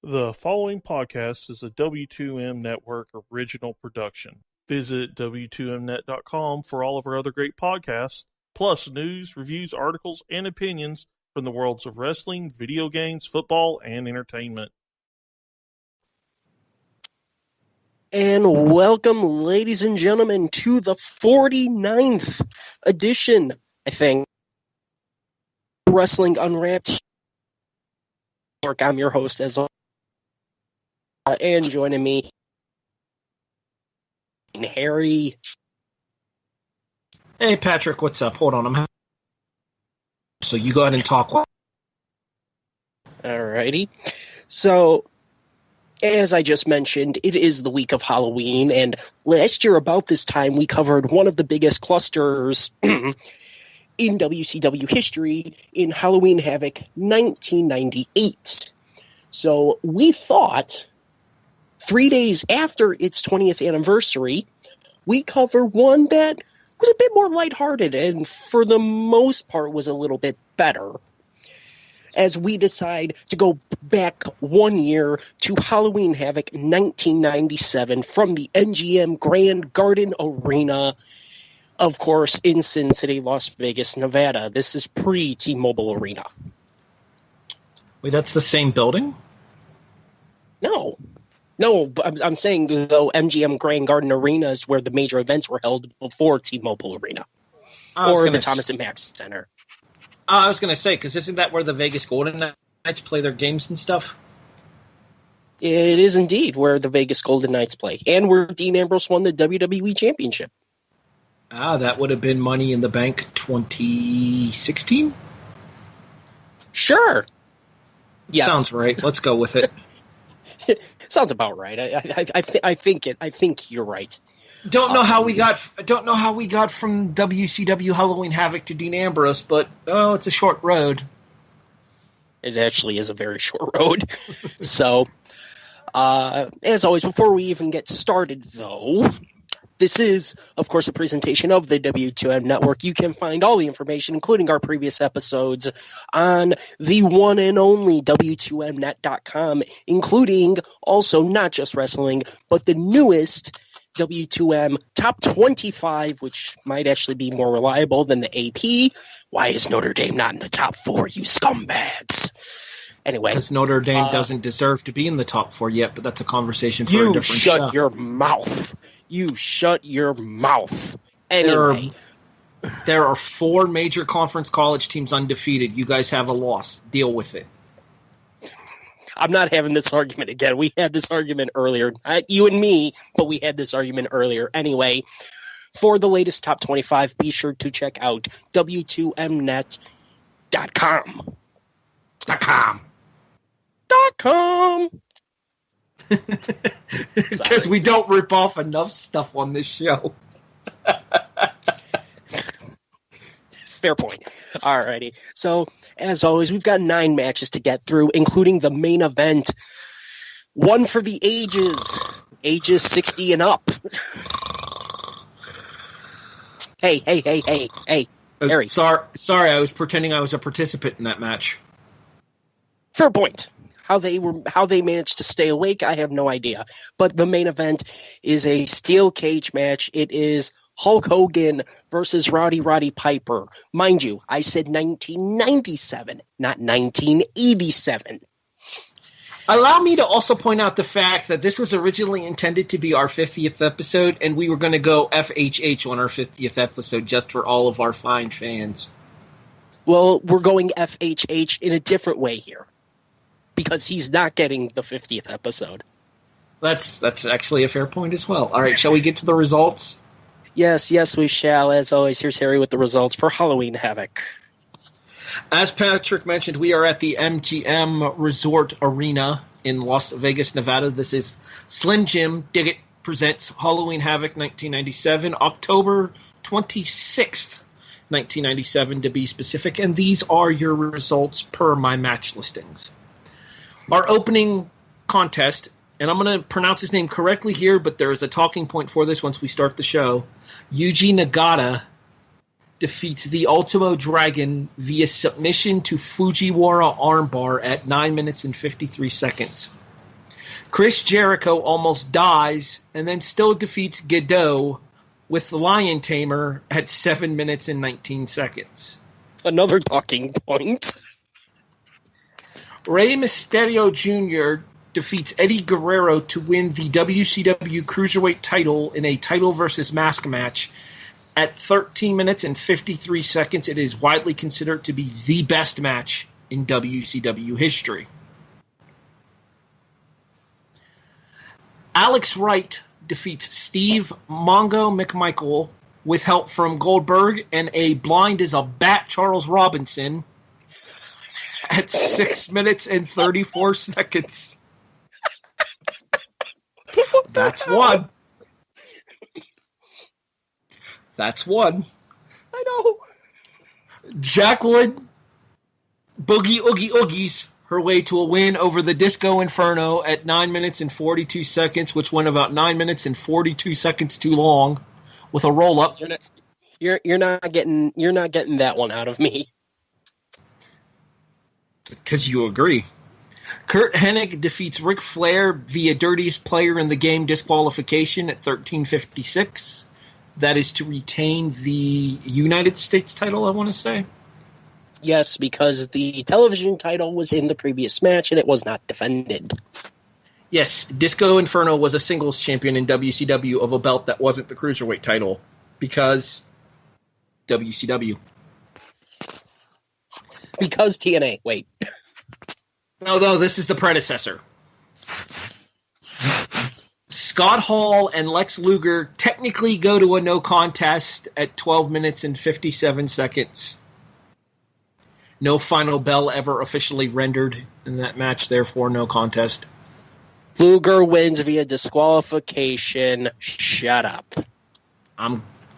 The following podcast is a W2M Network original production. Visit W2Mnet.com for all of our other great podcasts, plus news, reviews, articles, and opinions from the worlds of wrestling, video games, football, and entertainment. And welcome, ladies and gentlemen, to the 49th edition, I think, Wrestling Unwrapped. I'm your host, as always, and joining me, Harry. Hey, Patrick, what's up? Hold on, so you go ahead and talk. Alrighty. So, as I just mentioned, it is the week of Halloween, and last year about this time we covered one of the biggest clusters in WCW history in Halloween Havoc 1998. So we thought 3 days after its 20th anniversary, we cover one that was a bit more lighthearted and for the most part was a little bit better, as we decide to go back 1 year to Halloween Havoc 1997 from the MGM Grand Garden Arena, of course, in Sin City, Las Vegas, Nevada. This is pre-T-Mobile Arena. Wait, that's the same building? No, but I'm saying, though, MGM Grand Garden Arena is where the major events were held before T-Mobile Arena. Or the Thomas & Mack Center. I was going to say, because isn't that where the Vegas Golden Knights play their games and stuff? It is indeed where the Vegas Golden Knights play, and where Dean Ambrose won the WWE Championship. That would have been Money in the Bank 2016? Sure. Yes. Sounds right. Let's go with it. Sounds about right. I think you're right. Don't know how we got from WCW Halloween Havoc to Dean Ambrose, but it's a short road. It actually is a very short road. So, as always, before we even get started, though, this is, of course, a presentation of the W2M Network. You can find all the information, including our previous episodes, on the one and only W2Mnet.com, including also not just wrestling, but the newest W2M Top 25, which might actually be more reliable than the AP. Why is Notre Dame not in the top 4, you scumbags? Anyway. Because Notre Dame doesn't deserve to be in the top 4 yet, but that's a conversation for a different show. You shut your mouth. You shut your mouth. Anyway. There are 4 major conference college teams undefeated. You guys have a loss. Deal with it. I'm not having this argument again. We had this argument earlier. Not you and me, but we had this argument earlier. Anyway, for the latest top 25, be sure to check out W2Mnet.com. .com. Because we don't rip off enough stuff on this show. Fair point. Alrighty. So, as always, we've got 9 matches to get through, including the main event. One for the ages 60 and up. Hey, Harry. Sorry, I was pretending I was a participant in that match. Fair point. How they managed to stay awake, I have no idea. But the main event is a steel cage match. It is Hulk Hogan versus Rowdy Roddy Piper. Mind you, I said 1997, not 1987. Allow me to also point out the fact that this was originally intended to be our 50th episode, and we were going to go FHH on our 50th episode just for all of our fine fans. Well, we're going FHH in a different way here, because he's not getting the 50th episode. That's actually a fair point as well. All right, shall we get to the results? Yes, we shall. As always, here's Harry with the results for Halloween Havoc. As Patrick mentioned, we are at the MGM Resort Arena in Las Vegas, Nevada. This is Slim Jim Dig It presents Halloween Havoc 1997, October 26th, 1997 to be specific. And these are your results per my match listings. Our opening contest, and I'm going to pronounce his name correctly here, but there is a talking point for this once we start the show. Yuji Nagata defeats the Ultimo Dragon via submission to Fujiwara armbar at 9 minutes and 53 seconds. Chris Jericho almost dies and then still defeats Godot with the Lion Tamer at 7 minutes and 19 seconds. Another talking point. Rey Mysterio Jr. defeats Eddie Guerrero to win the WCW Cruiserweight title in a title versus mask match. At 13 minutes and 53 seconds, it is widely considered to be the best match in WCW history. Alex Wright defeats Steve Mongo McMichael with help from Goldberg and a blind as a bat Charles Robinson at 6 minutes and 34 seconds. That's one. That's one. I know. Jacqueline Boogie Oogie Oogies her way to a win over the Disco Inferno at 9 minutes and 42 seconds, which went about 9 minutes and 42 seconds too long with a roll up. You're not getting that one out of me. Because you agree. Kurt Hennig defeats Ric Flair via dirtiest player in the game disqualification at 13:56. That is to retain the United States title, I want to say. Yes, because the television title was in the previous match and it was not defended. Yes, Disco Inferno was a singles champion in WCW of a belt that wasn't the Cruiserweight title. Because WCW. Because TNA. Wait. No, this is the predecessor. Scott Hall and Lex Luger technically go to a no contest at 12 minutes and 57 seconds. No final bell ever officially rendered in that match, therefore no contest. Luger wins via disqualification. Shut up.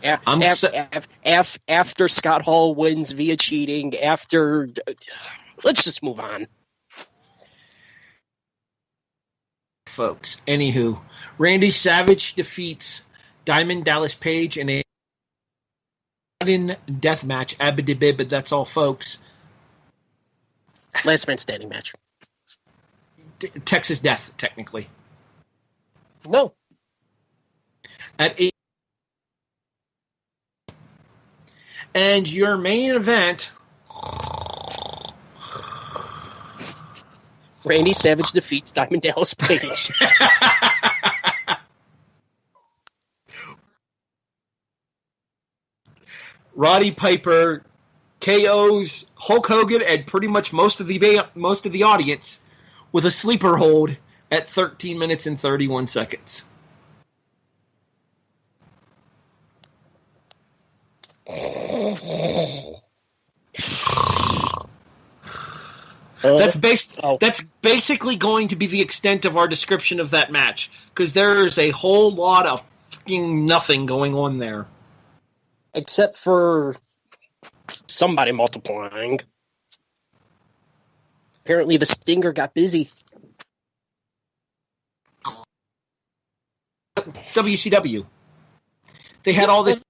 After Scott Hall wins via cheating, let's just move on. Folks, anywho, Randy Savage defeats Diamond Dallas Page in a death match. Abadibib, that's all, folks. Last man standing match. Texas Death, technically. No. At 8. And your main event. Randy Savage defeats Diamond Dallas Page. Roddy Piper KOs Hulk Hogan and pretty much most of the audience with a sleeper hold at 13 minutes and 31 seconds. That's basically going to be the extent of our description of that match, because there's a whole lot of fucking nothing going on there. Except for somebody multiplying. Apparently the Stinger got busy. WCW. They had all this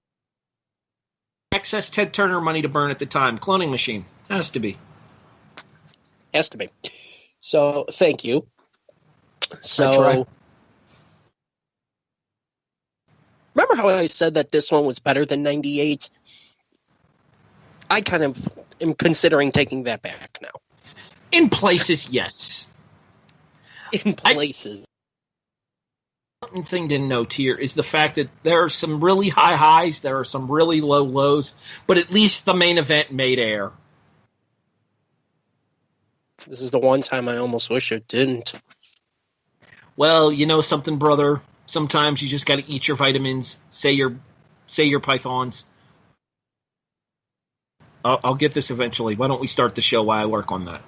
excess Ted Turner money to burn at the time. Cloning machine. Has to be. Has to be. So, thank you. So, right. Remember how I said that this one was better than 98? I kind of am considering taking that back now. In places, yes. In places. One thing to note here is the fact that there are some really high highs, there are some really low lows, but at least the main event made air. This is the one time I almost wish it didn't. Well, you know something, brother? Sometimes you just got to eat your vitamins, say your pythons. I'll get this eventually. Why don't we start the show while I work on that?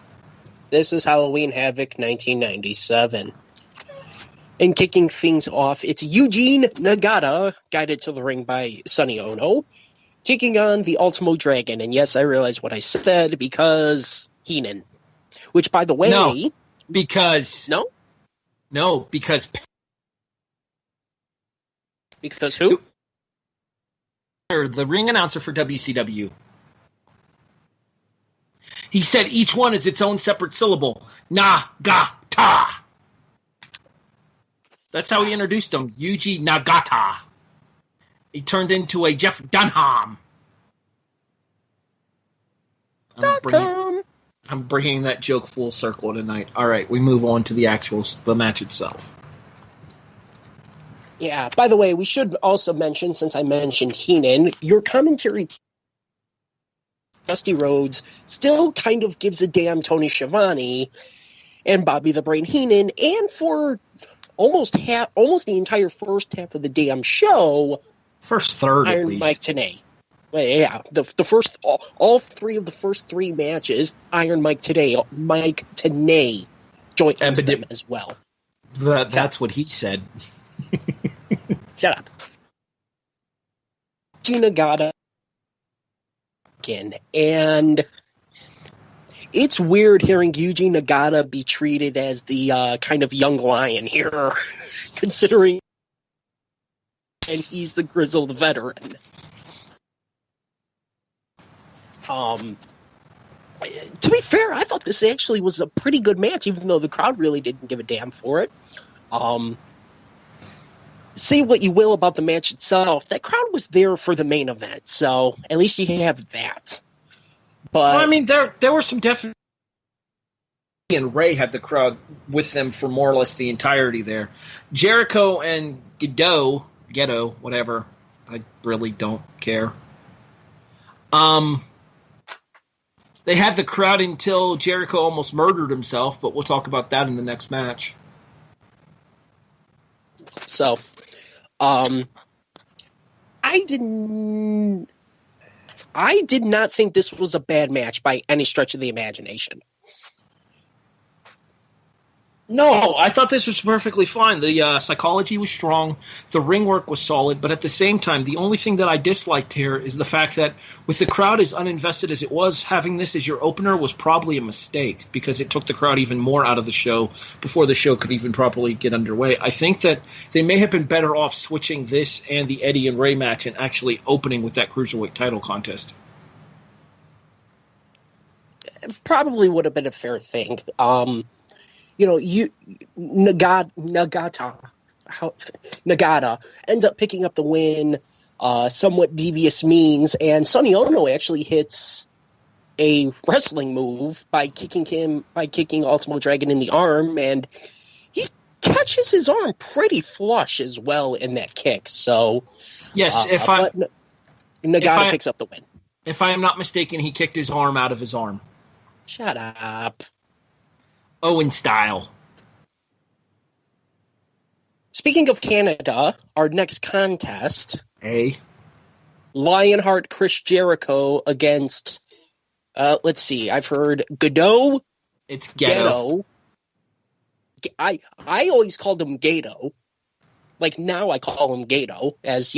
This is Halloween Havoc 1997. And kicking things off, it's Eugene Nagata, guided to the ring by Sonny Ono, taking on the Ultimo Dragon. And yes, I realize what I said, because Heenan. Which, by the way... No, because... No? No, because... Because who? The ring announcer for WCW. He said each one is its own separate syllable. Na-ga-ta. That's how he introduced him, Yuji Nagata. He turned into a Jeff Dunham. I'm bringing that joke full circle tonight. All right, we move on to the match itself. Yeah, by the way, we should also mention, since I mentioned Heenan, your commentary, Dusty Rhodes, still kind of gives a damn Tony Schiavone and Bobby the Brain Heenan, and for almost the entire first half of the damn show, first third Iron at least. Mike Tenay. Well, yeah, the first all three of the first three matches, Iron Mike Tenay joined them as well. That's what he said. Shut up. Gina Gata again, and it's weird hearing Yuji Nagata be treated as the kind of young lion here, considering and he's the grizzled veteran. To be fair, I thought this actually was a pretty good match, even though the crowd really didn't give a damn for it. Say what you will about the match itself, that crowd was there for the main event, so at least you have that. But well, I mean, there were some definite. And Ray had the crowd with them for more or less the entirety there. Jericho and Ghetto, whatever. I really don't care. They had the crowd until Jericho almost murdered himself, but we'll talk about that in the next match. So, I did not think this was a bad match by any stretch of the imagination. No, I thought this was perfectly fine. The psychology was strong. The ring work was solid. But at the same time, the only thing that I disliked here is the fact that with the crowd as uninvested as it was, having this as your opener was probably a mistake because it took the crowd even more out of the show before the show could even properly get underway. I think that they may have been better off switching this and the Eddie and Ray match and actually opening with that Cruiserweight title contest. It probably would have been a fair thing. Nagata ends up picking up the win, somewhat devious means, and Sonny Ono actually hits a wrestling move by kicking Ultimo Dragon in the arm, and he catches his arm pretty flush as well in that kick. So, yes, Nagata picks up the win. If I am not mistaken, he kicked his arm out of his arm. Shut up. Owen style. Speaking of Canada, our next contest, Lionheart Chris Jericho against, let's see, I've heard Godot. It's Ghetto. I always called him Gato. Like, now I call him Gato, as,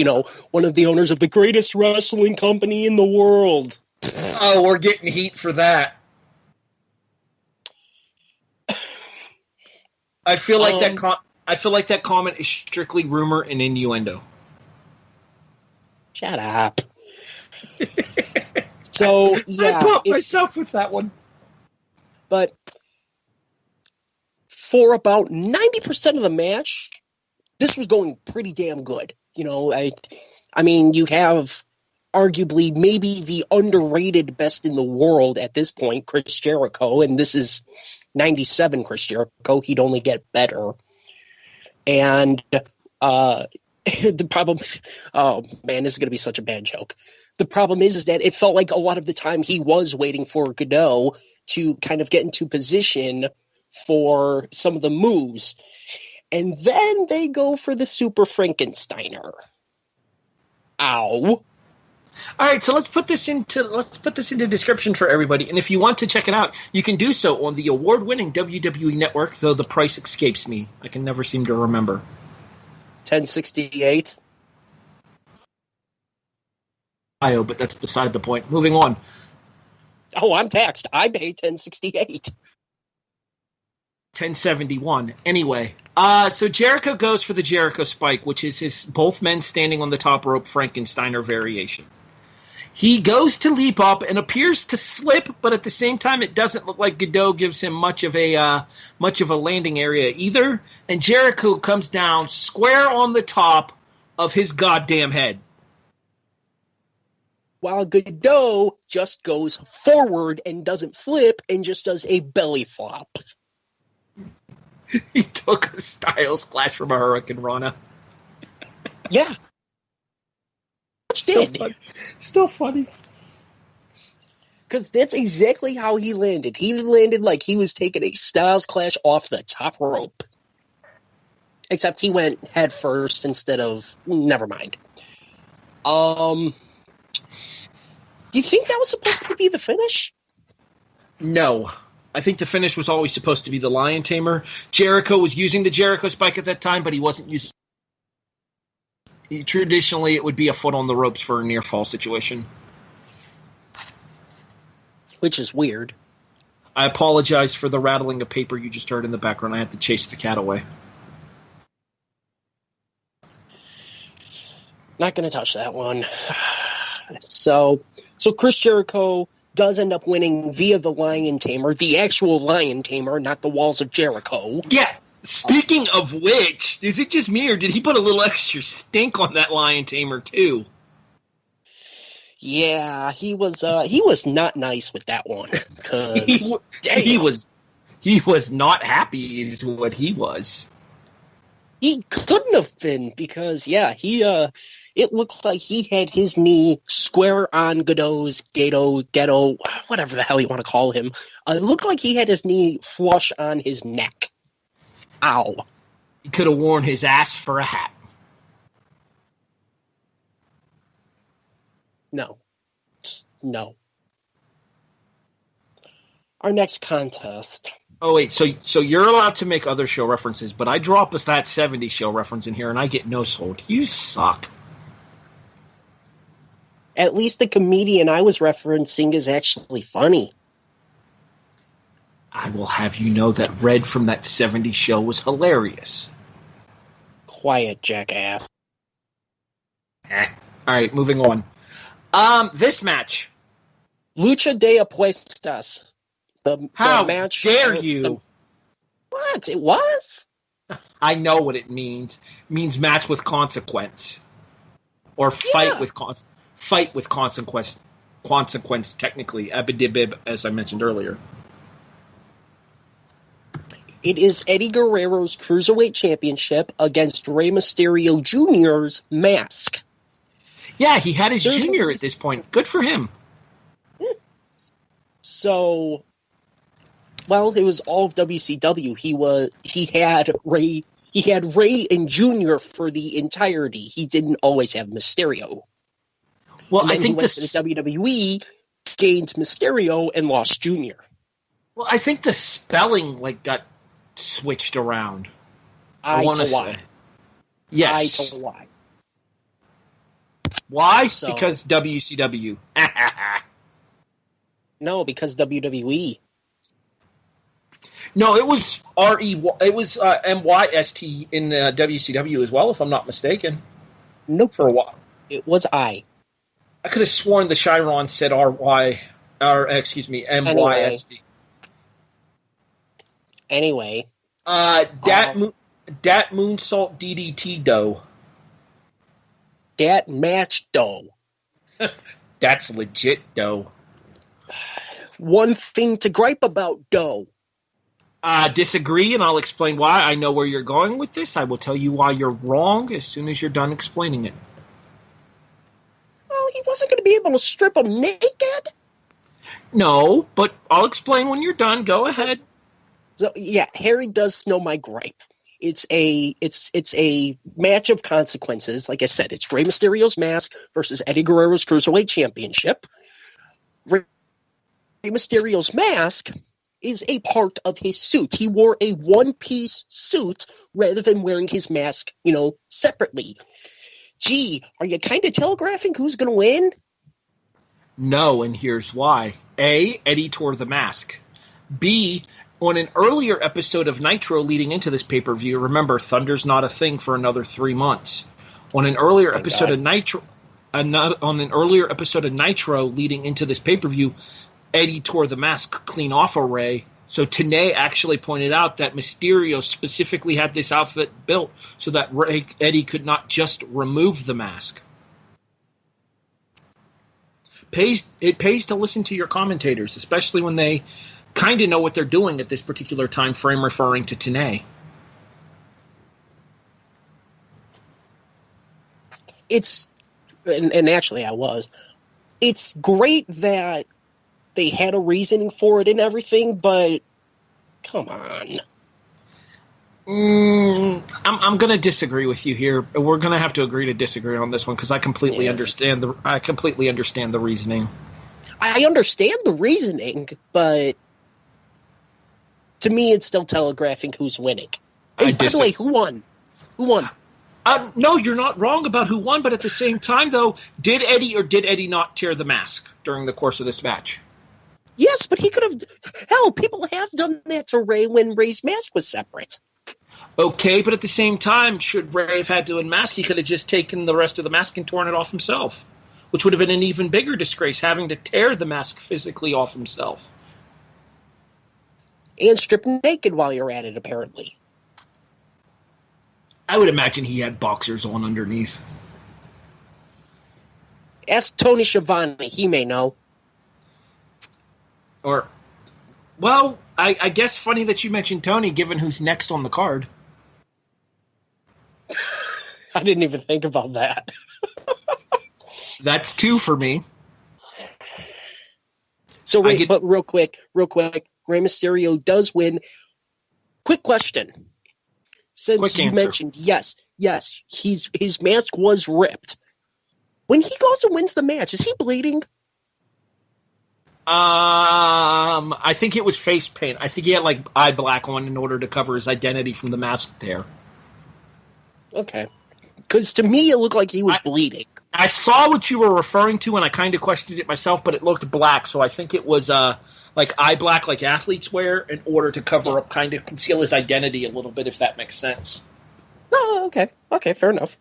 one of the owners of the greatest wrestling company in the world. Oh, we're getting heat for that. I feel like that comment is strictly rumor and innuendo. Shut up. So yeah, I caught myself with that one. But for about 90% of the match, this was going pretty damn good. I mean, you have arguably maybe the underrated best in the world at this point, Chris Jericho, and this is 97 Chris Jericho. He'd only get better. And the problem is, oh man, this is going to be such a bad joke. The problem is that it felt like a lot of the time he was waiting for Godot to kind of get into position for some of the moves. And then they go for the Super Frankensteiner. Ow. All right, so let's put this into description for everybody. And if you want to check it out, you can do so on the award-winning WWE Network, though the price escapes me. I can never seem to remember. $10.68. But that's beside the point. Moving on. Oh, I'm taxed. I pay $10.68. $10.71. Anyway, so Jericho goes for the Jericho Spike, which is his both men standing on the top rope Frankensteiner variation. He goes to leap up and appears to slip, but at the same time, it doesn't look like Godot gives him much of a landing area either. And Jericho comes down square on the top of his goddamn head. While Godot just goes forward and doesn't flip and just does a belly flop. He took a Styles Clash from a Hurricane Rana. Yeah. Still funny. Because that's exactly how he landed. He landed like he was taking a Styles Clash off the top rope. Except he went head first instead of... Never mind. Do you think that was supposed to be the finish? No. I think the finish was always supposed to be the Lion Tamer. Jericho was using the Jericho Spike at that time, but he wasn't using... Traditionally, it would be a foot on the ropes for a near fall situation. Which is weird. I apologize for the rattling of paper you just heard in the background. I had to chase the cat away. Not going to touch that one. So Chris Jericho does end up winning via the Lion Tamer, the actual Lion Tamer, not the Walls of Jericho. Yeah. Speaking of which, is it just me or did he put a little extra stink on that Lion Tamer too? Yeah, he was not nice with that one. He was not happy is what he was. He couldn't have been because it looked like he had his knee square on Godot's Ghetto, whatever the hell you want to call him. It looked like he had his knee flush on his neck. Ow. He could have worn his ass for a hat. No. Just no. Our next contest. Oh, wait, so you're allowed to make other show references, but I drop a That 70s Show reference in here and I get no sold. You suck. At least the comedian I was referencing is actually funny. I will have you know that Red from That 70s Show was hilarious. Quiet, jackass. All right, moving on. This match. Lucha de Apuestas. How the match, dare you? What? It was? I know what it means. It means match with consequence. Or fight with consequence. Consequence, technically. Abidibib, as I mentioned earlier. It is Eddie Guerrero's Cruiserweight Championship against Rey Mysterio Jr.'s mask. Yeah, he had his junior at this point. Good for him. So, well, it was all of WCW. He had Rey and Junior for the entirety. He didn't always have Mysterio. Well, I think he went to the WWE, gained Mysterio, and lost Junior. Well, I think the spelling got switched around. I to Y. Yes. I to Y. Why? So, because WCW. No, because WWE. No, it was It was MYST in WCW as well, if I'm not mistaken. Nope. For a while, it was I. I could have sworn the Chiron said MYST. Anyway. Dat Moonsault DDT dough. Dat match dough. That's legit dough. One thing to gripe about dough. Disagree, and I'll explain why. I know where you're going with this. I will tell you why you're wrong as soon as you're done explaining it. Well, he wasn't going to be able to strip him naked? No, but I'll explain when you're done. Go ahead. So, yeah, Harry does know my gripe. It's a match of consequences. Like I said, it's Rey Mysterio's mask versus Eddie Guerrero's Cruiserweight Championship. Rey Mysterio's mask is a part of his suit. He wore a one-piece suit rather than wearing his mask, separately. Gee, are you kind of telegraphing who's going to win? No, and here's why. A, Eddie tore the mask. B, on an earlier episode of Nitro leading into this pay-per-view, remember, Thunder's not a thing for another 3 months. On an earlier episode of Nitro, on an earlier episode of Nitro leading into this pay-per-view, Eddie tore the mask clean off of Ray. So Tenay actually pointed out that Mysterio specifically had this outfit built so that Eddie could not just remove the mask. It pays to listen to your commentators, especially when they kind of know what they're doing at this particular time frame, referring to Tenay. And actually I was. It's great that they had a reasoning for it and everything, but come on. I'm going to disagree with you here. We're going to have to agree to disagree on this one because I completely understand the reasoning. I understand the reasoning, but to me, it's still telegraphing who's winning. Hey, by the way, who won? Who won? No, you're not wrong about who won, but at the same time, though, did Eddie not tear the mask during the course of this match? Yes, but he could have. Hell, people have done that to Ray when Ray's mask was separate. Okay, but at the same time, should Ray have had to unmask, he could have just taken the rest of the mask and torn it off himself, which would have been an even bigger disgrace, having to tear the mask physically off himself. And strip naked while you're at it, apparently. I would imagine he had boxers on underneath. Ask Tony Schiavone, he may know. Or, well, I guess funny that you mentioned Tony, given who's next on the card. I didn't even think about that. That's two for me. So, but real quick, Rey Mysterio does win. Quick question. Since you mentioned, yes, his mask was ripped. When he goes and wins the match, is he bleeding? I think it was face paint. I think he had like eye black on in order to cover his identity from the mask tear. Okay. Because to me, it looked like he was bleeding. I saw what you were referring to, and I kind of questioned it myself, but it looked black, so I think it was like eye black like athletes wear in order to cover up, kind of conceal his identity a little bit, if that makes sense. Oh, okay. Okay, fair enough.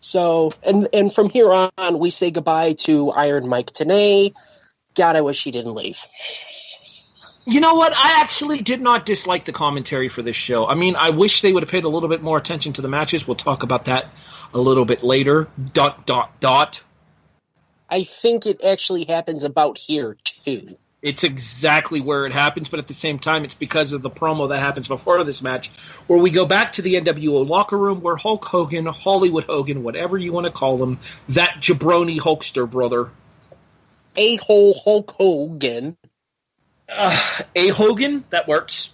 So, and from here on, we say goodbye to Iron Mike Tenay. God, I wish he didn't leave. You know what? I actually did not dislike the commentary for this show. I mean, I wish they would have paid a little bit more attention to the matches. We'll talk about that a little bit later. ... I think it actually happens about here, too. It's exactly where it happens, but at the same time, it's because of the promo that happens before this match, where we go back to the NWO locker room where Hulk Hogan, Hollywood Hogan, whatever you want to call him, that jabroni Hulkster brother. A-hole Hulk Hogan. Hogan, that works.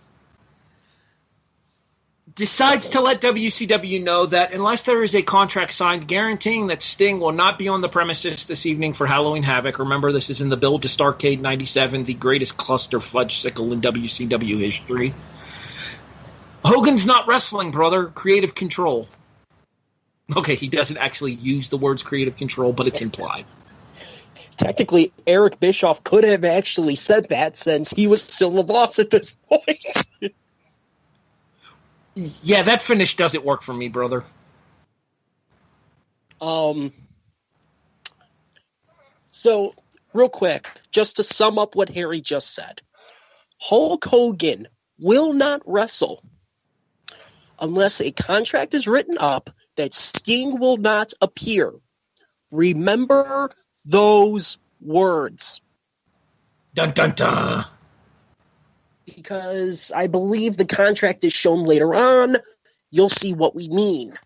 Decides to let WCW know that unless there is a contract signed guaranteeing that Sting will not be on the premises this evening for Halloween Havoc. Remember, this is in the build to Starrcade 97, the greatest cluster fudge-sickle in WCW history. Hogan's not wrestling, brother. Creative control. Okay, he doesn't actually use the words creative control, but it's implied. Technically, Eric Bischoff could have actually said that since he was still the boss at this point. Yeah, that finish doesn't work for me, brother. So, real quick, just to sum up what Harry just said. Hulk Hogan will not wrestle unless a contract is written up that Sting will not appear. Remember those words. Dun, dun, dun. Because I believe the contract is shown later on. You'll see what we mean.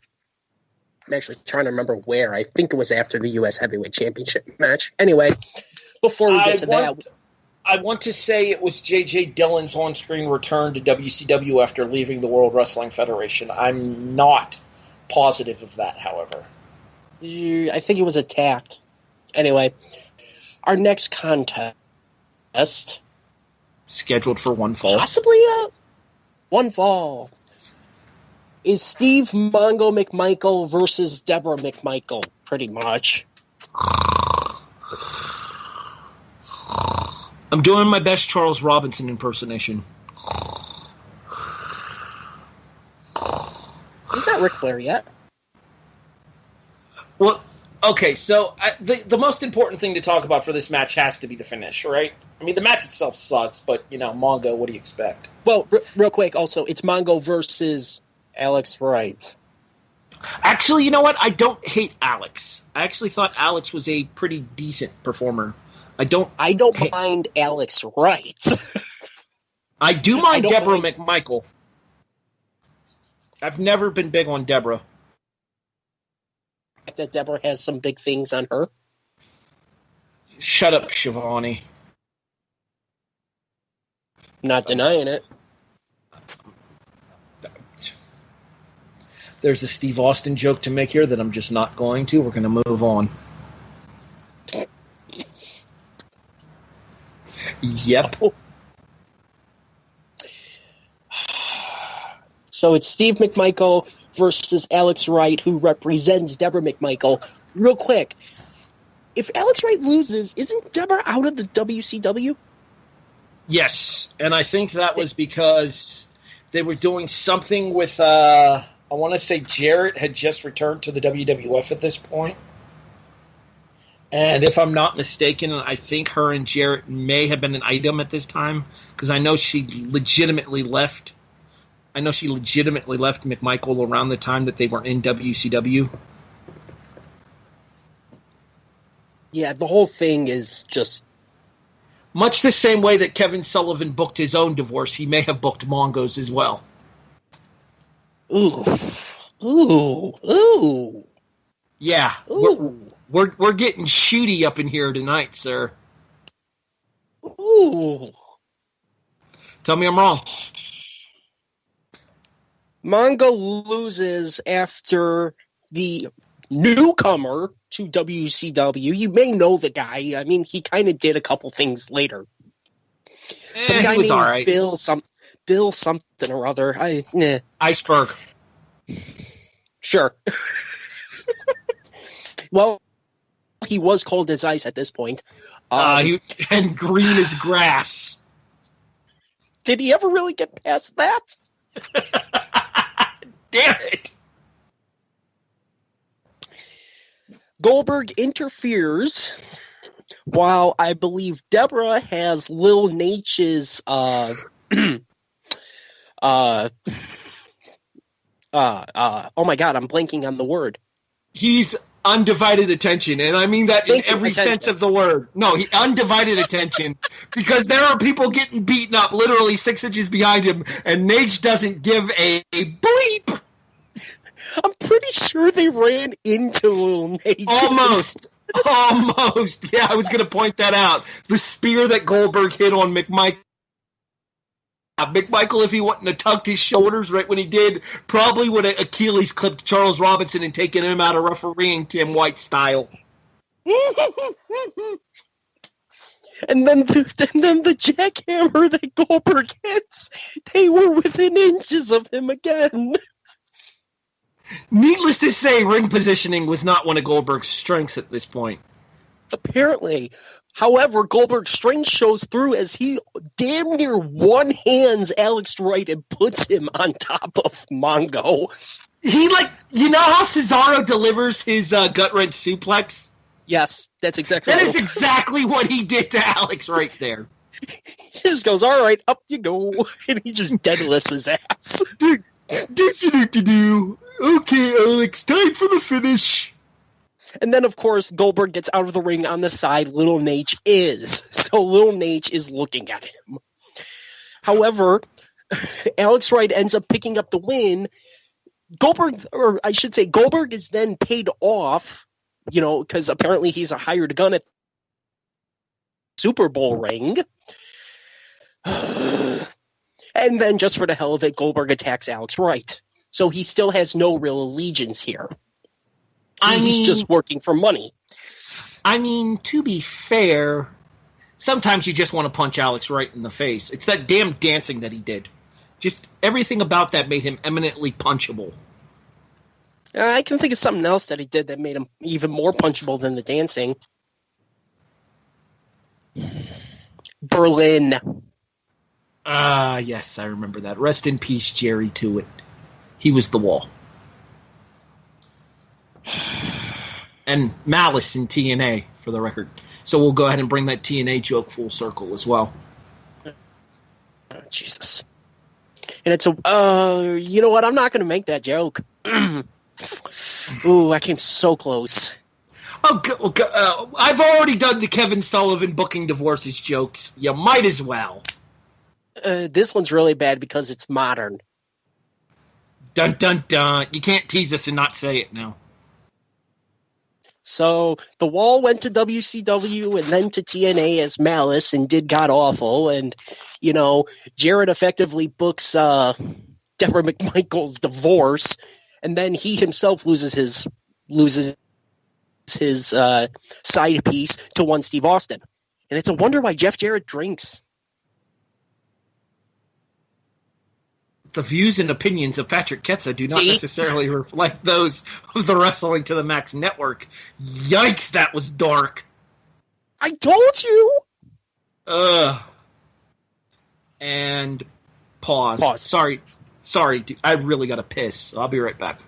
I'm actually trying to remember where. I think it was after the U.S. Heavyweight Championship match. Anyway, before we get to that... I want to say it was J.J. Dillon's on-screen return to WCW after leaving the World Wrestling Federation. I'm not positive of that, however. I think it was attacked. Anyway, our next contest... scheduled for one fall. Possibly one fall. Is Steve Mongo McMichael versus Deborah McMichael, pretty much. I'm doing my best Charles Robinson impersonation. He's not Ric Flair yet. Well, Okay, so the most important thing to talk about for this match has to be the finish, right? I mean, the match itself sucks, but, Mongo, what do you expect? Well, real quick, also, it's Mongo versus Alex Wright. Actually, you know what? I don't hate Alex. I actually thought Alex was a pretty decent performer. I don't mind Alex Wright. I do mind Deborah McMichael. I've never been big on Deborah. That Deborah has some big things on her. Shut up, Shivani. Not denying it. There's a Steve Austin joke to make here that I'm just not going to. We're going to move on. Yep. So it's Steve McMichael versus Alex Wright, who represents Deborah McMichael. Real quick, if Alex Wright loses, isn't Deborah out of the WCW? Yes, and I think that was because they were doing something with, I want to say Jarrett had just returned to the WWF at this point. And if I'm not mistaken, I think her and Jarrett may have been an item at this time, because I know she legitimately left McMichael around the time that they were in WCW. Yeah, the whole thing is just... Much the same way that Kevin Sullivan booked his own divorce, he may have booked Mongo's as well. Ooh. Ooh. Ooh. Yeah. Ooh. We're getting shooty up in here tonight, sir. Ooh. Tell me I'm wrong. Mongo loses after the newcomer to WCW. You may know the guy. I mean, he kind of did a couple things later. Some guy named right. Bill something or other. Iceberg. Sure. Well, he was cold as ice at this point. And green as grass. Did he ever really get past that? Damn it. Goldberg interferes while I believe Deborah has Lil Nate's oh my god, I'm blanking on the word. He's undivided attention, and I mean that in every sense of the word. No, undivided attention, because there are people getting beaten up literally 6 inches behind him, and Nate doesn't give a bleep. I'm pretty sure they ran into Lil Nate. Almost. Yeah, I was going to point that out. The spear that Goldberg hit on McMichael. McMichael, if he wouldn't have tucked his shoulders right when he did, probably would have Achilles clipped Charles Robinson and taken him out of refereeing Tim White style. And then the jackhammer that Goldberg hits, they were within inches of him again. Needless to say, ring positioning was not one of Goldberg's strengths at this point. Apparently. However, Goldberg's strength shows through as he damn near one-hands Alex Wright and puts him on top of Mongo. He, you know how Cesaro delivers his gut-wrench suplex? Yes, that's exactly That is exactly what he did to Alex right there. He just goes, all right, up you go. And he just deadlifts his ass. Okay, Alex, time for the finish. And then, of course, Goldberg gets out of the ring on the side. Lil Nate is. So Lil Nate is looking at him. However, Alex Wright ends up picking up the win. Goldberg is then paid off, because apparently he's a hired gun at Super Bowl ring. And then, just for the hell of it, Goldberg attacks Alex Wright. So he still has no real allegiance here. He's just working for money. I mean, to be fair, sometimes you just want to punch Alex Wright in the face. It's that damn dancing that he did. Just everything about that made him eminently punchable. I can think of something else that he did that made him even more punchable than the dancing. Berlin. Yes, I remember that. Rest in peace, Jerry Tuitt. He was the Wall. and Malice in TNA, for the record. So we'll go ahead and bring that TNA joke full circle as well. Oh, Jesus. And it's you know what? I'm not going to make that joke. Ooh, I came so close. I've already done the Kevin Sullivan booking divorces jokes. You might as well. This one's really bad because it's modern. Dun, dun, dun. You can't tease us and not say it now. So the Wall went to WCW and then to TNA as Malice and did God Awful. And, you know, Jarrett effectively books Deborah McMichael's divorce. And then he himself loses his side piece to one Steve Austin. And it's a wonder why Jeff Jarrett drinks. The views and opinions of Patrick Ketsa do not necessarily reflect those of the Wrestling to the Max Network. Yikes, that was dark. I told you! And pause. Sorry, dude, I really got to piss. I'll be right back.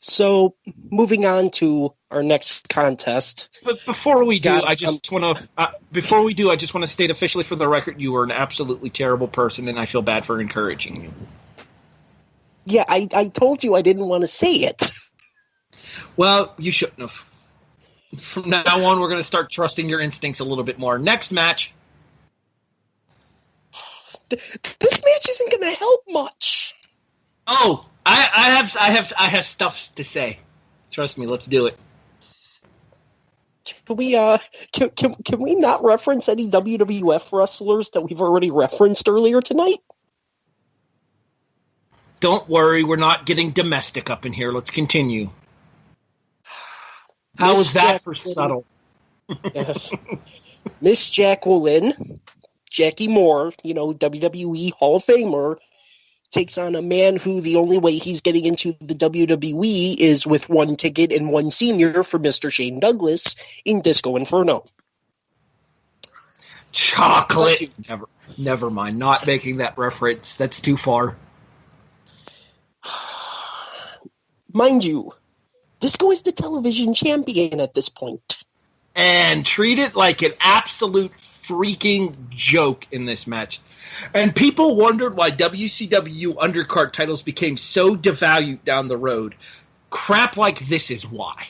So, moving on to our next contest. But before we do, I just want to state officially for the record, you are an absolutely terrible person, and I feel bad for encouraging you. Yeah, I told you I didn't want to say it. Well, you shouldn't have. From now on, we're going to start trusting your instincts a little bit more. Next match. This match isn't going to help much. Oh, I have stuff to say. Trust me, let's do it. Can we can we not reference any WWF wrestlers that we've already referenced earlier tonight? Don't worry, we're not getting domestic up in here. Let's continue. How was that for subtle? Miss Jacqueline, Jackie Moore, you know, WWE Hall of Famer, takes on a man who the only way he's getting into the WWE is with one ticket and one senior for Mr. Shane Douglas in Disco Inferno. Chocolate. Never mind. Not making that reference. That's too far. Mind you, Disco is the television champion at this point. And treat it like an absolute freaking joke in this match. And people wondered why WCW undercard titles became so devalued down the road. Crap like this is why.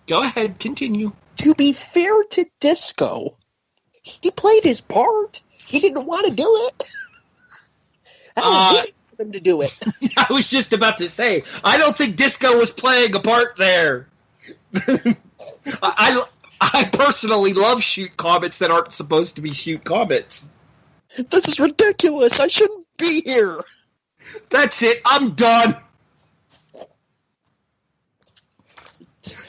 Go ahead, continue. To be fair to Disco, he played his part. He didn't want to do it. I didn't want him to do it. I was just about to say, I don't think Disco was playing a part there. I personally love shoot comments that aren't supposed to be shoot comments. This is ridiculous. I shouldn't be here. That's it. I'm done.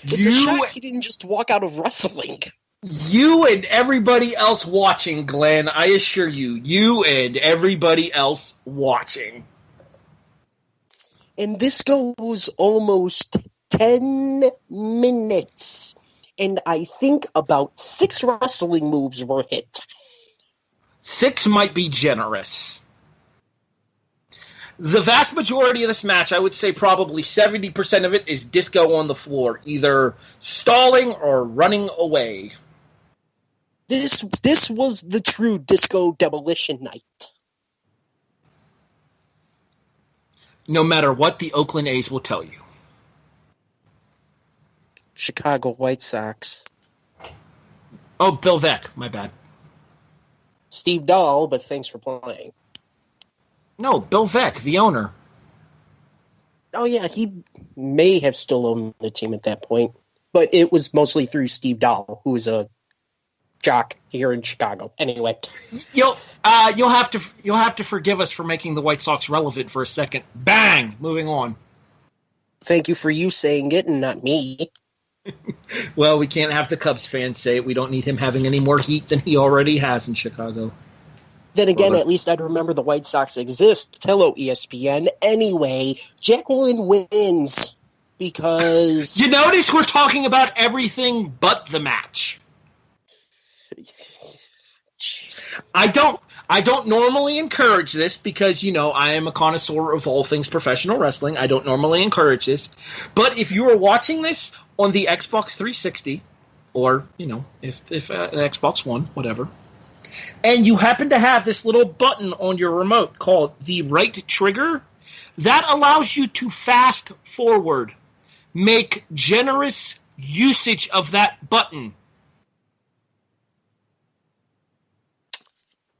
It's a shock he didn't just walk out of wrestling. You and everybody else watching, Glenn, I assure you, you and everybody else watching. And this goes almost 10 minutes. And I think about 6 wrestling moves were hit. 6 might be generous. The vast majority of this match, I would say probably 70% of it is Disco on the floor, either stalling or running away. This was the true Disco demolition night. No matter what the Oakland A's will tell you. Chicago White Sox. Oh, Bill Veeck, my bad. Steve Dahl, but thanks for playing. No, Bill Veeck, the owner. Oh, yeah, he may have still owned the team at that point, but it was mostly through Steve Dahl, who was a jock here in Chicago. Anyway, you'll have to forgive us for making the White Sox relevant for a second. Bang! Moving on. Thank you for you saying it and not me. Well, we can't have the Cubs fans say it. We don't need him having any more heat than he already has in Chicago. Then again, at least I'd remember the White Sox exist. Hello, ESPN. Anyway, Jacqueline wins because... You notice we're talking about everything but the match. Jeez. I I don't normally encourage this because, I am a connoisseur of all things professional wrestling. I don't normally encourage this. But if you are watching this on the Xbox 360 or, if an Xbox One, whatever, and you happen to have this little button on your remote called the right trigger, that allows you to fast forward. Make generous usage of that button.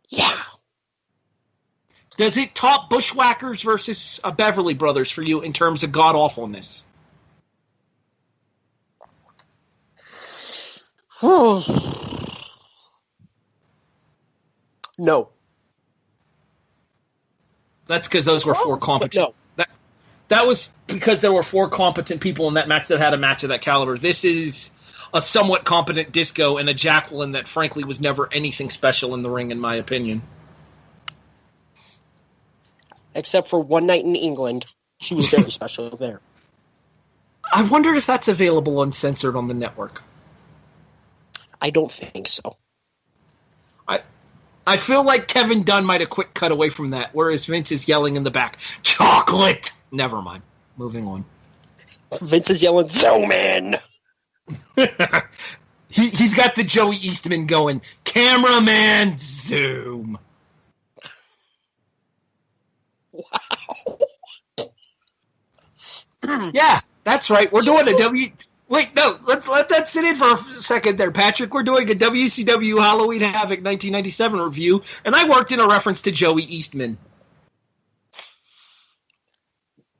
Yeah. Does it top Bushwhackers versus Beverly Brothers for you in terms of god-awfulness? No. That's because those were four competent. No. That was because there were four competent people in that match that had a match of that caliber. This is a somewhat competent Disco and a Jacqueline that, frankly, was never anything special in the ring, in my opinion. Except for one night in England. She was very special there. I wonder if that's available uncensored on the network. I don't think so. I feel like Kevin Dunn might have quick cut away from that, whereas Vince is yelling in the back, chocolate! Never mind. Moving on. Vince is yelling, zoom in! He's got the Joey Eastman going, cameraman, zoom. Wow. Yeah, that's right. We're doing a Wait, no, let's let that sit in for a second there, Patrick. We're doing a WCW Halloween Havoc 1997 review, and I worked in a reference to Joey Eastman.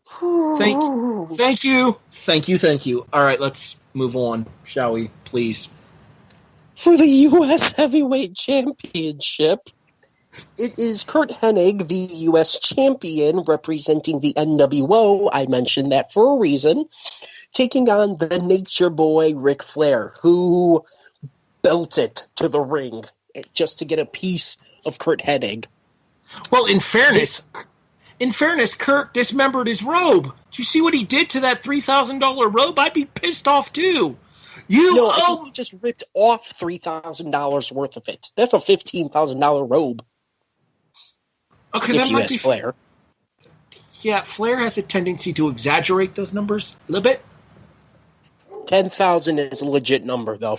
Thank you. All right, let's move on, shall we, please? For the U.S. Heavyweight Championship, it is Kurt Hennig, the U.S. champion, representing the NWO. I mentioned that for a reason. Taking on the Nature Boy, Ric Flair, who built it to the ring just to get a piece of Kurt Hennig. Well, in fairness, Kurt dismembered his robe. Did you see what he did to that $3,000 robe? I'd be pissed off too. I think he just ripped off $3,000 worth of it. That's a $15,000 robe. Okay, if that you might ask be Flair. Yeah, Flair has a tendency to exaggerate those numbers a little bit. 10,000 is a legit number, though.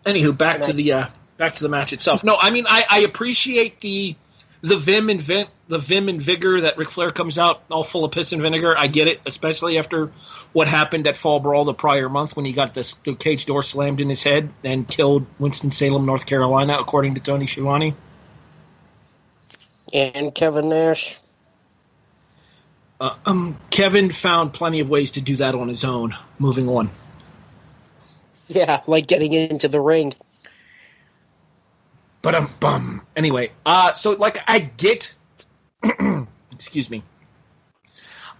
Anywho, back to the match itself. No, I mean I appreciate the vim and vigor that Ric Flair comes out all full of piss and vinegar. I get it, especially after what happened at Fall Brawl the prior month when he got the cage door slammed in his head and killed Winston-Salem, North Carolina, according to Tony Schiavone. And Kevin Nash. Kevin found plenty of ways to do that on his own. Moving on. Yeah, like getting into the ring. But anyway, so like I get, excuse me,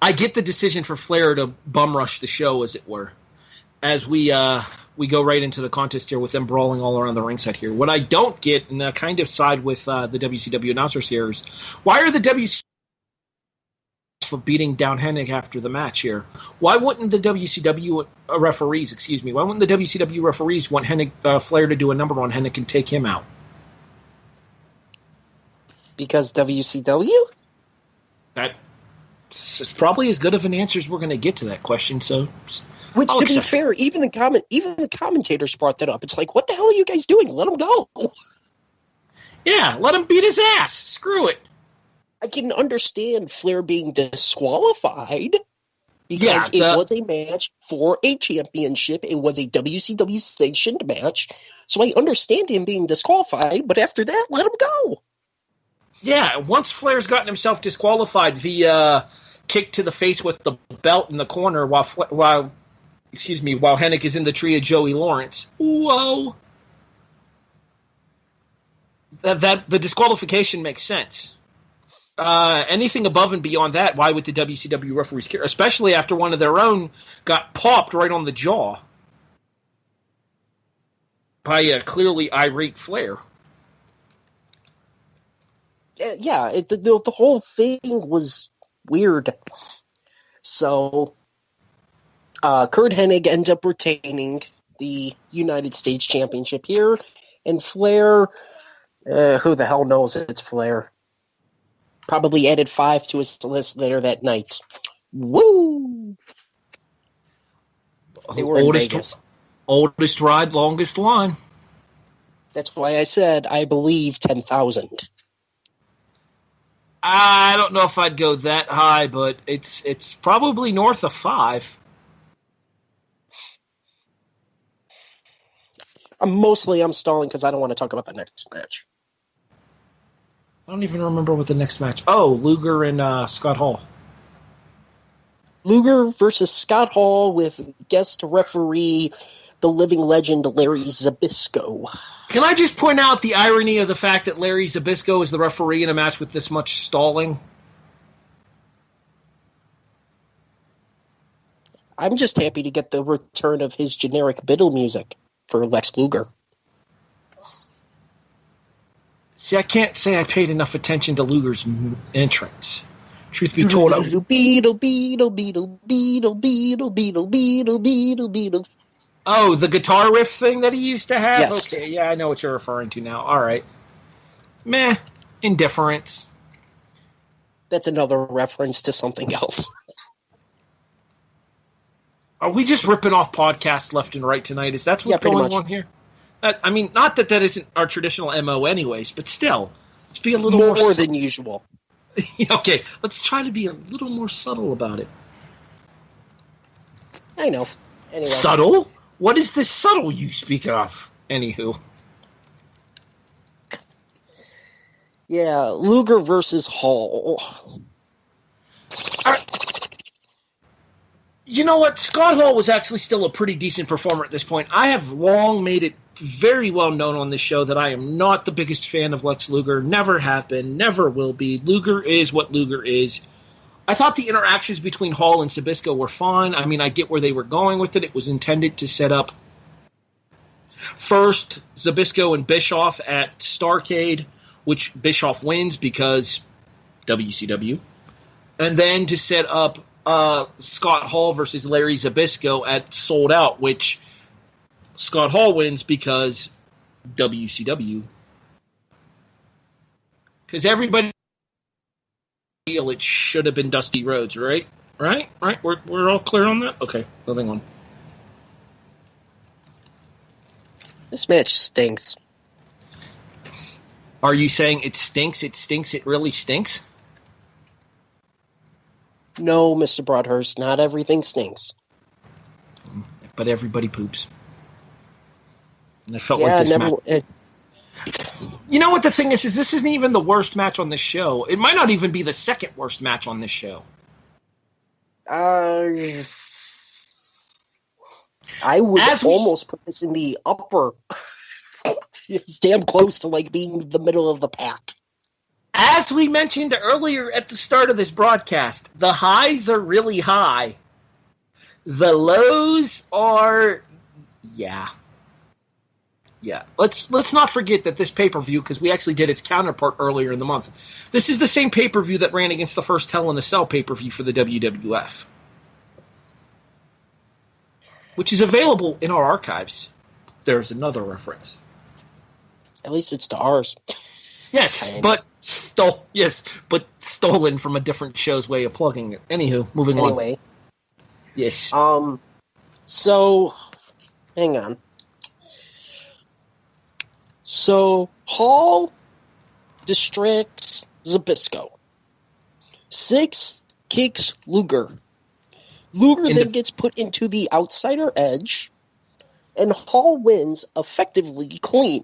I get the decision for Flair to bum rush the show, as it were, as we go right into the contest here with them brawling all around the ringside here. What I don't get, and I kind of side with the WCW announcers here, is why are the WCW for beating down Hennig after the match here? Why wouldn't the WCW referees, why wouldn't the WCW referees want Flair to do a number on Hennig and take him out? Because WCW? That's probably as good of an answer as we're going to get to that question. So, which, to be fair, even the commentators brought that up. It's like, what the hell are you guys doing? Let him go. Yeah, let him beat his ass. Screw it. I can understand Flair being disqualified because it was a match for a championship. It was a WCW sanctioned match. So I understand him being disqualified, but after that, let him go. Yeah, once Flair's gotten himself disqualified via kick to the face with the belt in the corner while Hennig is in the tree of Joey Lawrence. Whoa. That the disqualification makes sense. Anything above and beyond that, why would the WCW referees care? Especially after one of their own got popped right on the jaw by a clearly irate Flair. Yeah, the whole thing was weird. So, Kurt Hennig ends up retaining the United States Championship here. And Flair, who the hell knows it's Flair? Probably added 5 to his list later that night. Woo! They were in Vegas. Oldest ride, longest line. That's why I said I believe 10,000. I don't know if I'd go that high, but it's probably north of 5. I'm stalling because I don't want to talk about the next match. I don't even remember what the next match. Oh, Luger and Scott Hall. Luger versus Scott Hall with guest referee, the living legend Larry Zbyszko. Can I just point out the irony of the fact that Larry Zbyszko is the referee in a match with this much stalling? I'm just happy to get the return of his generic Biddle music for Lex Luger. See, I can't say I paid enough attention to Luger's entrance. Truth be told, oh, the guitar riff thing that he used to have? Yes. Okay, yeah, I know what you're referring to now. All right. Meh. Indifference. That's another reference to something else. Are we just ripping off podcasts left and right tonight? Is that what's going on here? I mean, not that isn't our traditional MO anyways, but still, let's be a little more than usual. Okay, let's try to be a little more subtle about it. I know. Anyway. Subtle? What is this subtle you speak of? Anywho. Yeah, Luger versus Hall. You know what? Scott Hall was actually still a pretty decent performer at this point. I have long made it very well known on this show that I am not the biggest fan of Lex Luger. Never have been, never will be. Luger is what Luger is. I thought the interactions between Hall and Zbyszko were fine. I mean, I get where they were going with it. It was intended to set up first Zbyszko and Bischoff at Starrcade, which Bischoff wins because WCW. And then to set up Scott Hall versus Larry Zbyszko at Sold Out, which Scott Hall wins because WCW. Because everybody feel it should have been Dusty Rhodes, right? Right? We're all clear on that? Okay, moving on. This match stinks. Are you saying it stinks, it really stinks? No, Mr. Broadhurst, not everything stinks. But everybody poops. And I felt like this match... You know what the thing is this isn't even the worst match on this show. It might not even be the second worst match on this show. I would almost put this in the upper. It's damn close to like being the middle of the pack. As we mentioned earlier at the start of this broadcast, the highs are really high. The lows are, yeah. Let's not forget that this pay-per-view, because we actually did its counterpart earlier in the month. This is the same pay-per-view that ran against the first Hell in a Cell pay-per-view for the WWF, which is available in our archives. There's another reference. At least it's to ours. Yes, but stolen from a different show's way of plugging it. Anywho, moving on. Anyway. Yes. So, hang on. So, Hall distracts Zbyszko. 6 kicks Luger. Luger then gets put into the outsider edge, and Hall wins effectively clean.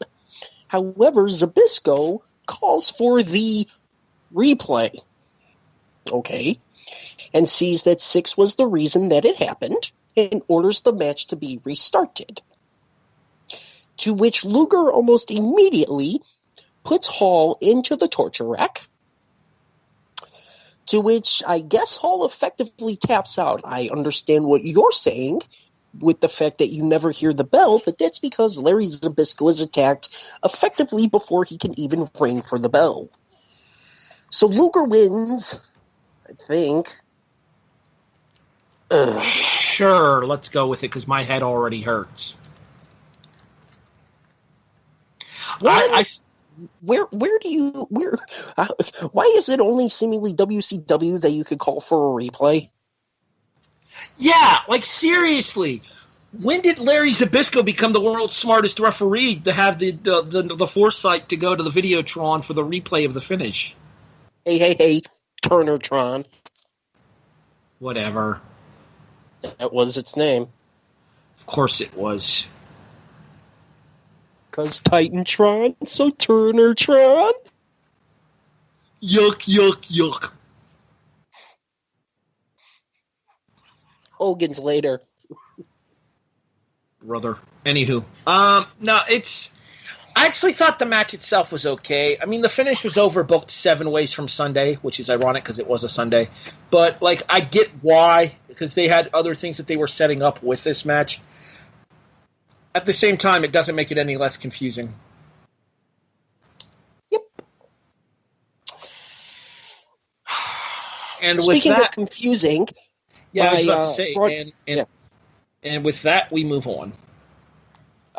However, Zbyszko calls for the replay. Okay. And sees that 6 was the reason that it happened, and orders the match to be restarted. To which Luger almost immediately puts Hall into the torture rack, to which I guess Hall effectively taps out. I understand what you're saying with the fact that you never hear the bell, but that's because Larry Zbyszko is attacked effectively before he can even ring for the bell. So Luger wins, I think. Sure, let's go with it because my head already hurts. Where do you why is it only seemingly WCW that you could call for a replay? Yeah, like seriously. When did Larry Zbyszko become the world's smartest referee to have the foresight to go to the Videotron for the replay of the finish? Hey, Turnertron. Whatever. That was its name. Of course it was. 'Cause Titantron, so Turnertron. Yuck, yuck, yuck. Hogan's later. Brother. Anywho. No, I actually thought the match itself was okay. I mean, the finish was overbooked 7 ways from Sunday, which is ironic because it was a Sunday. But, like, I get why, because they had other things that they were setting up with this match. At the same time, it doesn't make it any less confusing. Yep. And Speaking with that, of confusing... Yeah, I was about to say, and with that, we move on.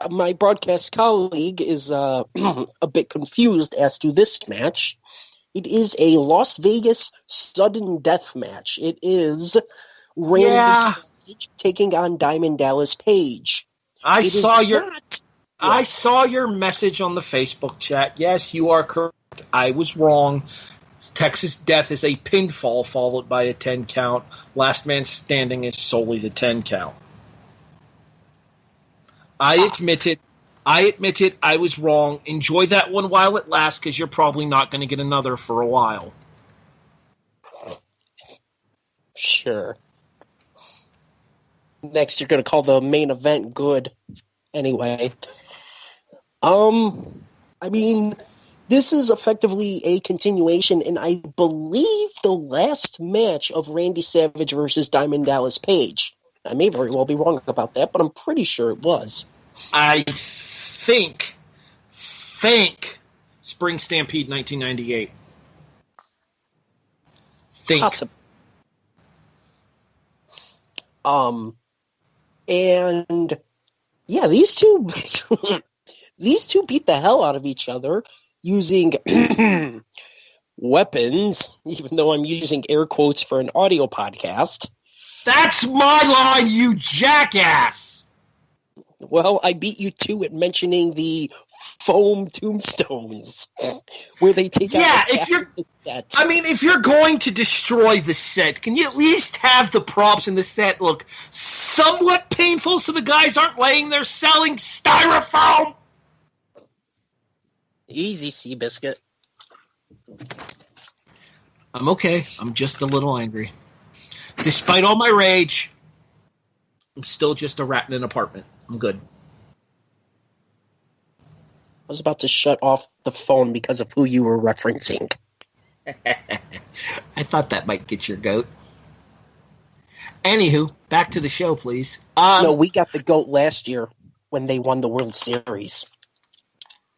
My broadcast colleague is a bit confused as to this match. It is a Las Vegas sudden death match. It is Randy Savage taking on Diamond Dallas Page. I saw your message on the Facebook chat. Yes, you are correct. I was wrong. Texas Death is a pinfall followed by a 10 count. Last Man Standing is solely the 10 count. I admit it. I was wrong. Enjoy that one while it lasts, because you're probably not going to get another for a while. Sure. Next, you're going to call the main event good. Anyway. I mean, this is effectively a continuation, and I believe the last match of Randy Savage versus Diamond Dallas Page. I may very well be wrong about that, but I'm pretty sure it was. I think Spring Stampede 1998. Possible. And yeah, these two beat the hell out of each other using weapons, even though I'm using air quotes for an audio podcast. That's my line, you jackass! Well, I beat you to it mentioning the foam tombstones, where they take out the set. I mean, if you're going to destroy the set, can you at least have the props in the set look somewhat painful so the guys aren't laying there selling styrofoam? Easy, Seabiscuit. I'm okay. I'm just a little angry. Despite all my rage, I'm still just a rat in an apartment. I'm good. I was about to shut off the phone because of who you were referencing. I thought that might get your goat. Anywho, back to the show, please. No, we got the goat last year when they won the World Series.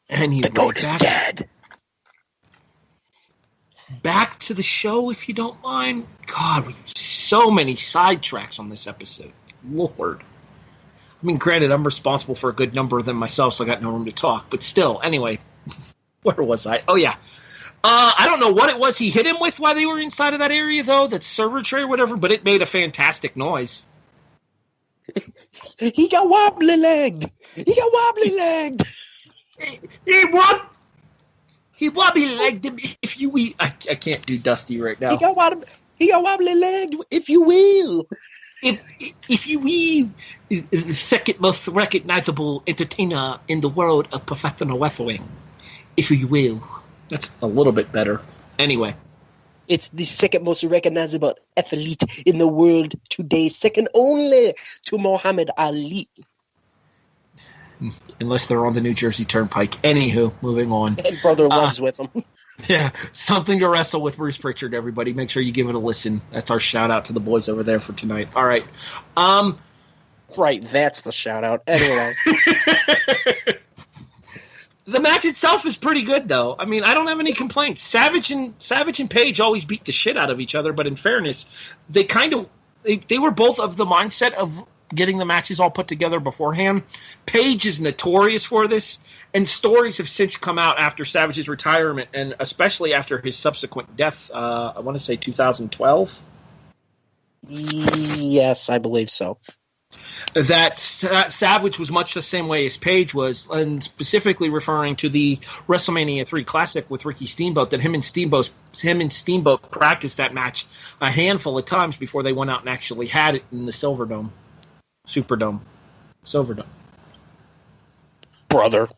And the goat is dead. Back to the show, if you don't mind. God, we have so many sidetracks on this episode. Lord. I mean, granted, I'm responsible for a good number of them myself, so I got no room to talk. But still, anyway, where was I? Oh, yeah. I don't know what it was he hit him with while they were inside of that area, though, that server tray or whatever, but it made a fantastic noise. He got wobbly-legged. He wobbly-legged him, if you will. I can't do Dusty right now. He got wobbly-legged, if you will. If you will, the second most recognizable entertainer in the world of professional wrestling, if you will. That's a little bit better. Anyway. It's the second most recognizable athlete in the world today, second only to Muhammad Ali. Unless they're on the New Jersey Turnpike. Anywho, moving on. And Brother Love's with him. Yeah, Something to Wrestle with Bruce Pritchard, everybody. Make sure you give it a listen. That's our shout-out to the boys over there for tonight. All right. Right, that's the shout-out. Anyway. The match itself is pretty good, though. I mean, I don't have any complaints. Savage and Page always beat the shit out of each other, but in fairness, they were both of the mindset of getting the matches all put together beforehand. Page is notorious for this, and stories have since come out after Savage's retirement, and especially after his subsequent death, I want to say 2012. Yes, I believe so. That Savage was much the same way as Page was, and specifically referring to the WrestleMania 3 Classic with Ricky Steamboat, that him and Steamboat practiced that match a handful of times before they went out and actually had it in the Silverdome. Silverdome. Brother.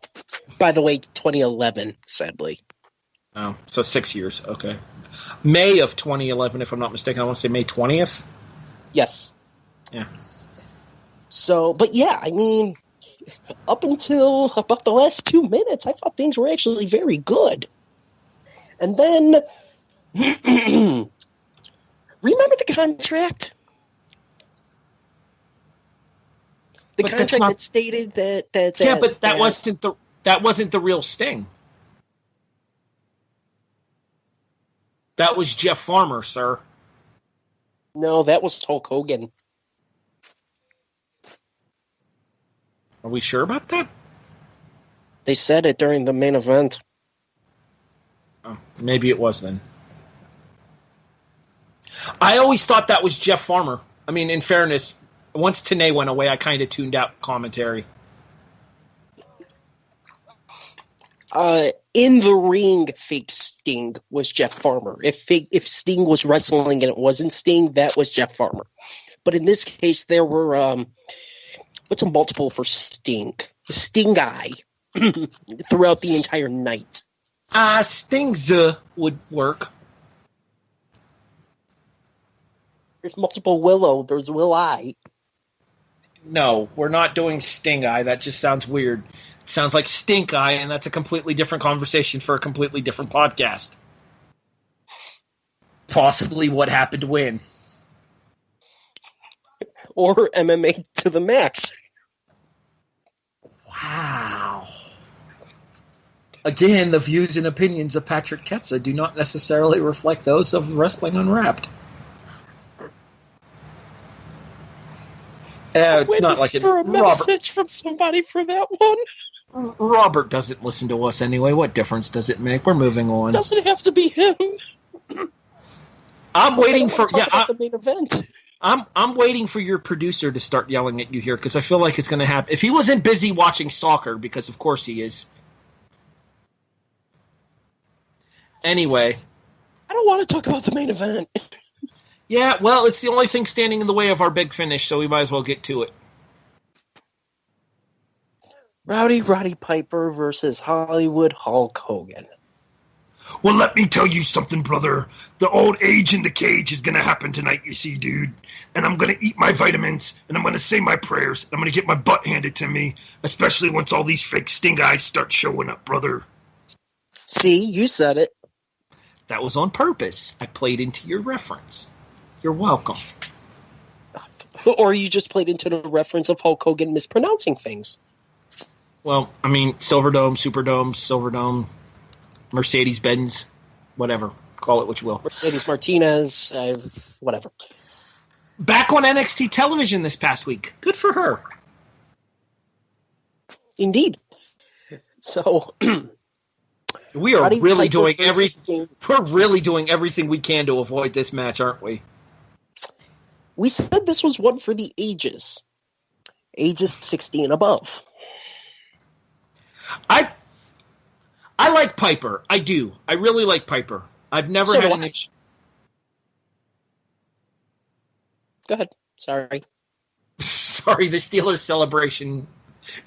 By the way, 2011, sadly. Oh, so 6 years. Okay. May of 2011, if I'm not mistaken. I want to say May 20th. Yes. Yeah. So, but yeah, I mean, up until about the last 2 minutes, I thought things were actually very good. And then, remember the contract? The contract that stated that yeah, but that wasn't the real Sting. That was Jeff Farmer, sir. No, that was Hulk Hogan. Are we sure about that? They said it during the main event. Oh, maybe it was then. I always thought that was Jeff Farmer. I mean, in fairness, once Tenay went away, I kind of tuned out commentary. In the ring, fake Sting was Jeff Farmer. If Sting was wrestling and it wasn't Sting, that was Jeff Farmer. But in this case, there were what's a multiple for Sting? Sting Eye throughout the entire night. Sting's would work. There's multiple Willow. There's Will I. No, we're not doing Sting Eye. That just sounds weird. It sounds like Stink Eye, and that's a completely different conversation for a completely different podcast. Possibly What Happened When. Or MMA to the max. Wow. Again, the views and opinions of Patrick Ketza do not necessarily reflect those of Wrestling Unwrapped. Not like for a message from somebody for that one. Robert doesn't listen to us anyway. What difference does it make? We're moving on. Doesn't have to be him. I'm waiting for the main event. I'm waiting for your producer to start yelling at you here because I feel like it's going to happen. If he wasn't busy watching soccer, because of course he is. Anyway, I don't want to talk about the main event. Yeah, well, it's the only thing standing in the way of our big finish, so we might as well get to it. Rowdy Roddy Piper versus Hollywood Hulk Hogan. Well, let me tell you something, brother. The old age in the cage is going to happen tonight, you see, dude. And I'm going to eat my vitamins, and I'm going to say my prayers. I'm going to get my butt handed to me, especially once all these fake Sting eyes start showing up, brother. See, you said it. That was on purpose. I played into your reference. You're welcome. Or you just played into the reference of Hulk Hogan mispronouncing things. Well, I mean, Silverdome, Superdome, Silverdome, Mercedes-Benz, whatever. Call it what you will. Mercedes Martinez, whatever. Back on NXT television this past week. Good for her. Indeed. So... We are really doing everything. We're really doing everything we can to avoid this match, aren't we? We said this was one for the ages 60 and above. I like Piper. I do. I really like Piper. I've never had an issue. Go ahead. Sorry. Sorry, the Steelers celebration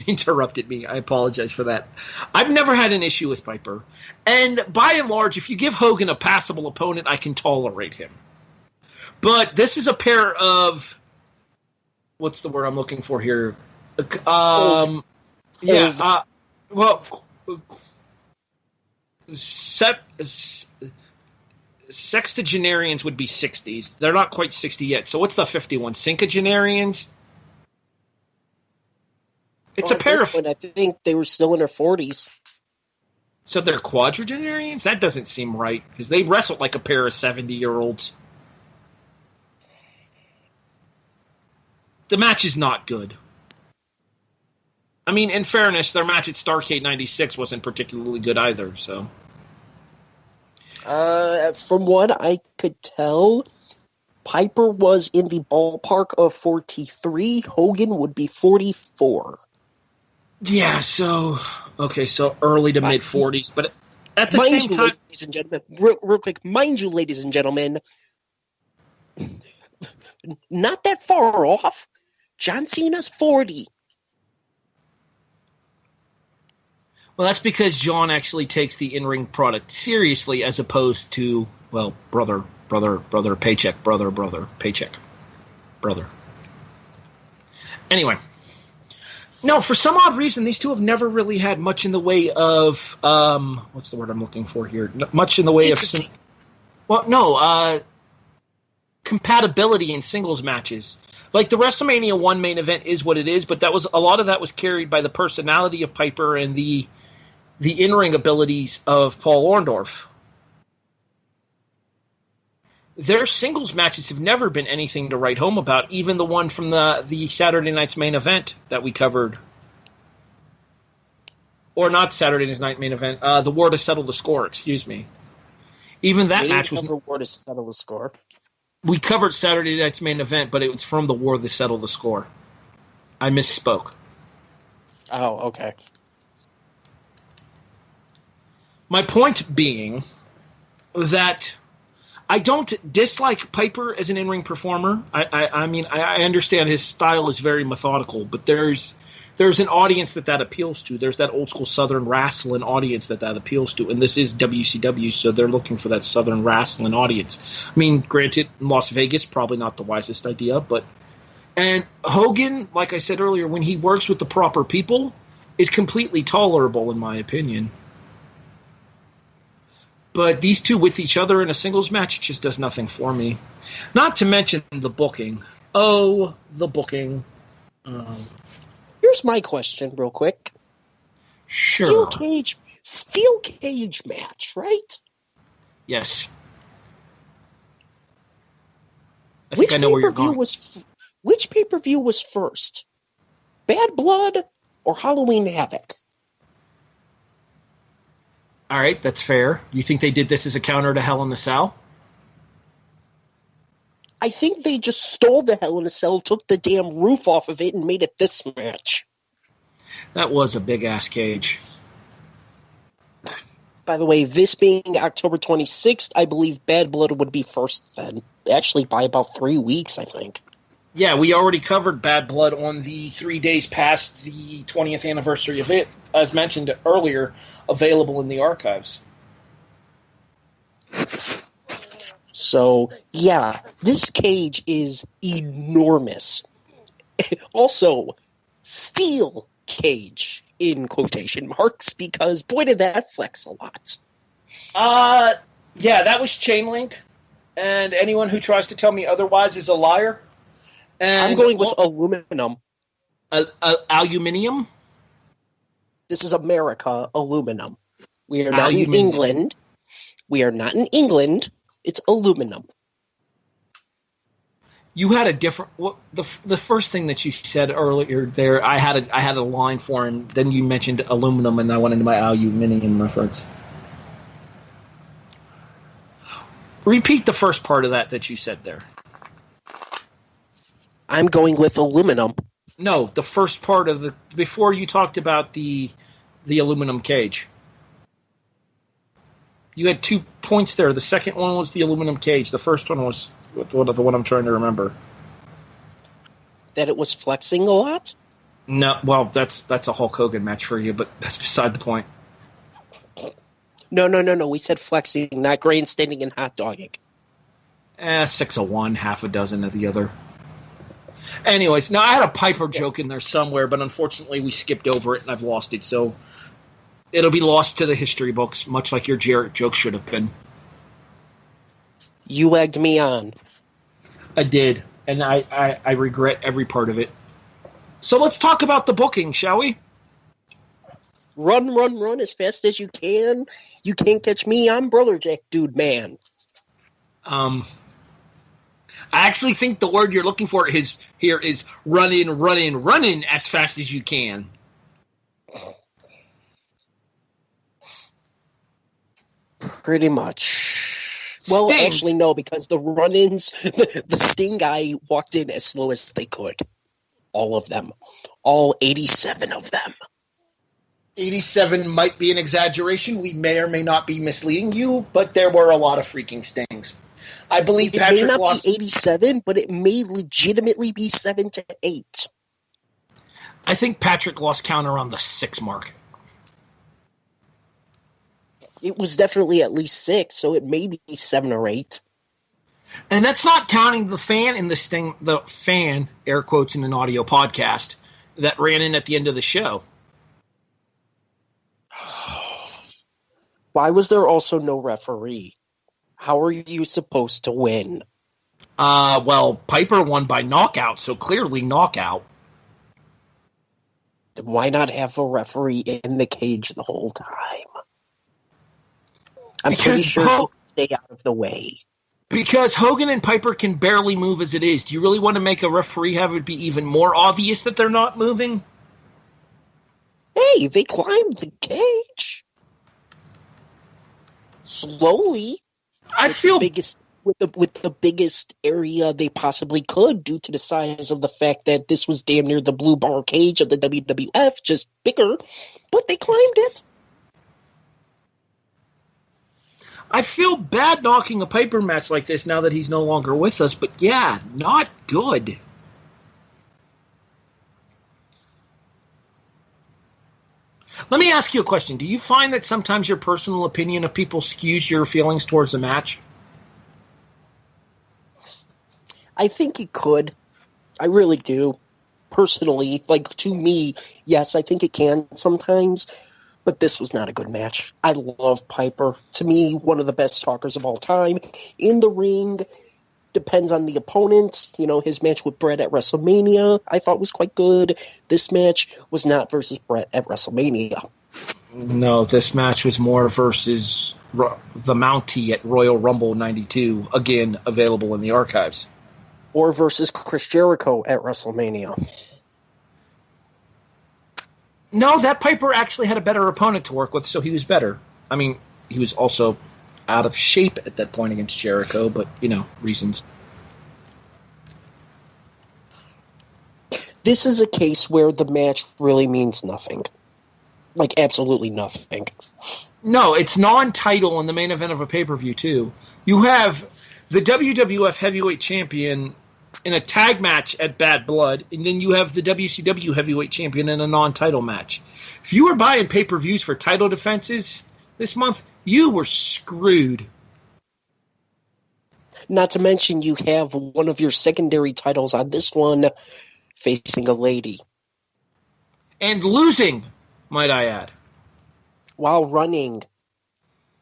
interrupted me. I apologize for that. I've never had an issue with Piper. And by and large, if you give Hogan a passable opponent, I can tolerate him. But this is a pair of... What's the word I'm looking for here? Sextagenarians would be 60s. They're not quite 60 yet. So what's the 51? Cinquagenarians? It's a pair of... I think they were still in their 40s. So they're quadragenarians? That doesn't seem right, because they wrestled like a pair of 70-year-olds. The match is not good. I mean, in fairness, their match at Starrcade 96 wasn't particularly good either, so. From what I could tell, Piper was in the ballpark of 43. Hogan would be 44. Yeah, so early to mid 40s, but at the Mind same you, time, ladies and gentlemen, real quick, mind you, ladies and gentlemen, not that far off. John Cena's 40. well, that's because John actually takes the in-ring product seriously as opposed to, well, brother, paycheck, brother, paycheck, brother. Anyway. No, for some odd reason, these two have never really had much in the way of, what's the word I'm looking for here? Much in the way of, compatibility in singles matches. Like, the WrestleMania 1 main event is what it is, but a lot of that was carried by the personality of Piper and the in-ring abilities of Paul Orndorff. Their singles matches have never been anything to write home about, even the one from the Saturday night's main event that we covered. Or not Saturday night's main event, the War to Settle the Score, excuse me. Even that match was... War to Settle the Score. We covered Saturday night's main event, but it was from the War to Settle the Score. I misspoke. Oh, okay. My point being that... I don't dislike Piper as an in-ring performer. I mean, I understand his style is very methodical, but there's an audience that appeals to. There's that old school Southern wrestling audience that appeals to, and this is WCW, so they're looking for that Southern wrestling audience. I mean, granted, in Las Vegas, probably not the wisest idea, and Hogan, like I said earlier, when he works with the proper people, is completely tolerable in my opinion. But these two with each other in a singles match just does nothing for me. Not to mention the booking. Oh, the booking. Here's my question real quick. Sure. Steel cage match, right? Yes. I think I know where you're going. Which pay-per-view was first? Bad Blood or Halloween Havoc? All right, that's fair. You think they did this as a counter to Hell in a Cell? I think they just stole the Hell in a Cell, took the damn roof off of it, and made it this match. That was a big-ass cage. By the way, this being October 26th, I believe Bad Blood would be first then. Actually, by about 3 weeks, I think. Yeah, we already covered Bad Blood on the 3 days past the 20th anniversary of it, as mentioned earlier, available in the archives. So, yeah, this cage is enormous. Also, steel cage, in quotation marks, because boy did that flex a lot. Yeah, that was chain link, and anyone who tries to tell me otherwise is a liar. And I'm going with aluminum. Aluminium? This is America, aluminum. We are not in England. We are not in England. It's aluminum. You had a different... the first thing that you said earlier there, I had a line for, and then you mentioned aluminum, and I went into my aluminium reference. Repeat the first part of that you said there. I'm going with aluminum. No, the first part of the... Before you talked about the aluminum cage. You had 2 points there. The second one was the aluminum cage. The first one was the one I'm trying to remember. That it was flexing a lot? No, well, that's a Hulk Hogan match for you, but that's beside the point. No. We said flexing, not grandstanding and hot dogging. 6 of one, half a dozen of the other. Anyways, now I had a Piper joke in there somewhere, but unfortunately we skipped over it and I've lost it, so it'll be lost to the history books, much like your Jarrett joke should have been. You egged me on. I did, and I regret every part of it. So let's talk about the booking, shall we? Run as fast as you can. You can't catch me. I'm Brother Jack, dude, man. I actually think the word you're looking for here is running as fast as you can. Pretty much. Well, Stings. actually, no, because the run-ins, the Sting guy walked in as slow as they could. All of them. All 87 of them. 87 might be an exaggeration. We may or may not be misleading you, but there were a lot of freaking Stings. I believe It Patrick may not lost. be 87, but it may legitimately be 7 to 8. I think Patrick lost count around the 6 mark. It was definitely at least 6, so it may be 7 or 8. And that's not counting the fan in the fan, air quotes in an audio podcast, that ran in at the end of the show. Why was there also no referee? How are you supposed to win? Well, Piper won by knockout, so clearly knockout. Then why not have a referee in the cage the whole time? I'm pretty sure he can stay out of the way. Because Hogan and Piper can barely move as it is. Do you really want to make a referee have it be even more obvious that they're not moving? Hey, they climbed the cage. Slowly. I feel with the biggest area they possibly could due to the size of the fact that this was damn near the blue bar cage of the WWF, just bigger, but they climbed it. I feel bad knocking a Piper match like this now that he's no longer with us, but yeah, not good. Let me ask you a question. Do you find that sometimes your personal opinion of people skews your feelings towards a match? I think it could. I really do. Personally, like, to me, yes, I think it can sometimes. But this was not a good match. I love Piper. To me, one of the best talkers of all time. In the ring, depends on the opponent. You know, his match with Bret at WrestleMania, I thought was quite good. This match was not versus Bret at WrestleMania. No, this match was more versus the Mountie at Royal Rumble 92, again, available in the archives. Or versus Chris Jericho at WrestleMania. No, that Piper actually had a better opponent to work with, so he was better. I mean, he was also out of shape at that point against Jericho, but, you know, reasons. This is a case where the match really means nothing. Like, absolutely nothing. No, it's non-title in the main event of a pay-per-view, too. You have the WWF Heavyweight Champion in a tag match at Bad Blood, and then you have the WCW Heavyweight Champion in a non-title match. If you were buying pay-per-views for title defenses this month, you were screwed. Not to mention you have one of your secondary titles on this one facing a lady. And losing, might I add. While running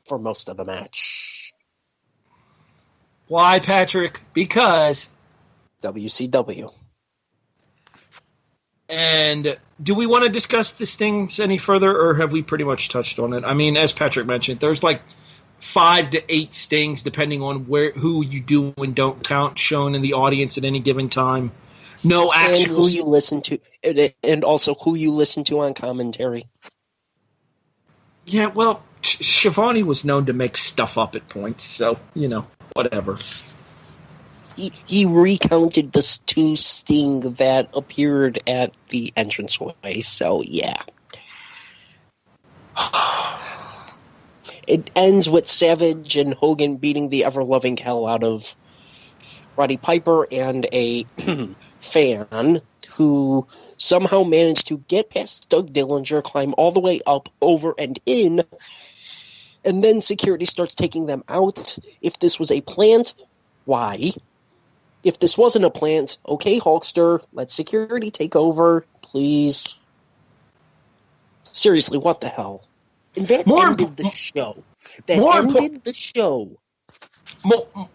for most of the match. Why, Patrick? Because WCW. And do we want to discuss the Stings any further, or have we pretty much touched on it? I mean, as Patrick mentioned, there's like 5 to 8 Stings, depending on who you do and don't count, shown in the audience at any given time. No actual. And who you listen to, and also who you listen to on commentary. Yeah, well, Shivani was known to make stuff up at points, so, you know, whatever. He recounted the 2 Sting that appeared at the entranceway, so yeah. It ends with Savage and Hogan beating the ever-loving hell out of Roddy Piper and a fan who somehow managed to get past Doug Dillinger, climb all the way up, over, and in, and then security starts taking them out. If this was a plant, why? If this wasn't a plant, okay, Hulkster, let security take over, please. Seriously, what the hell? And that ended the show. The show.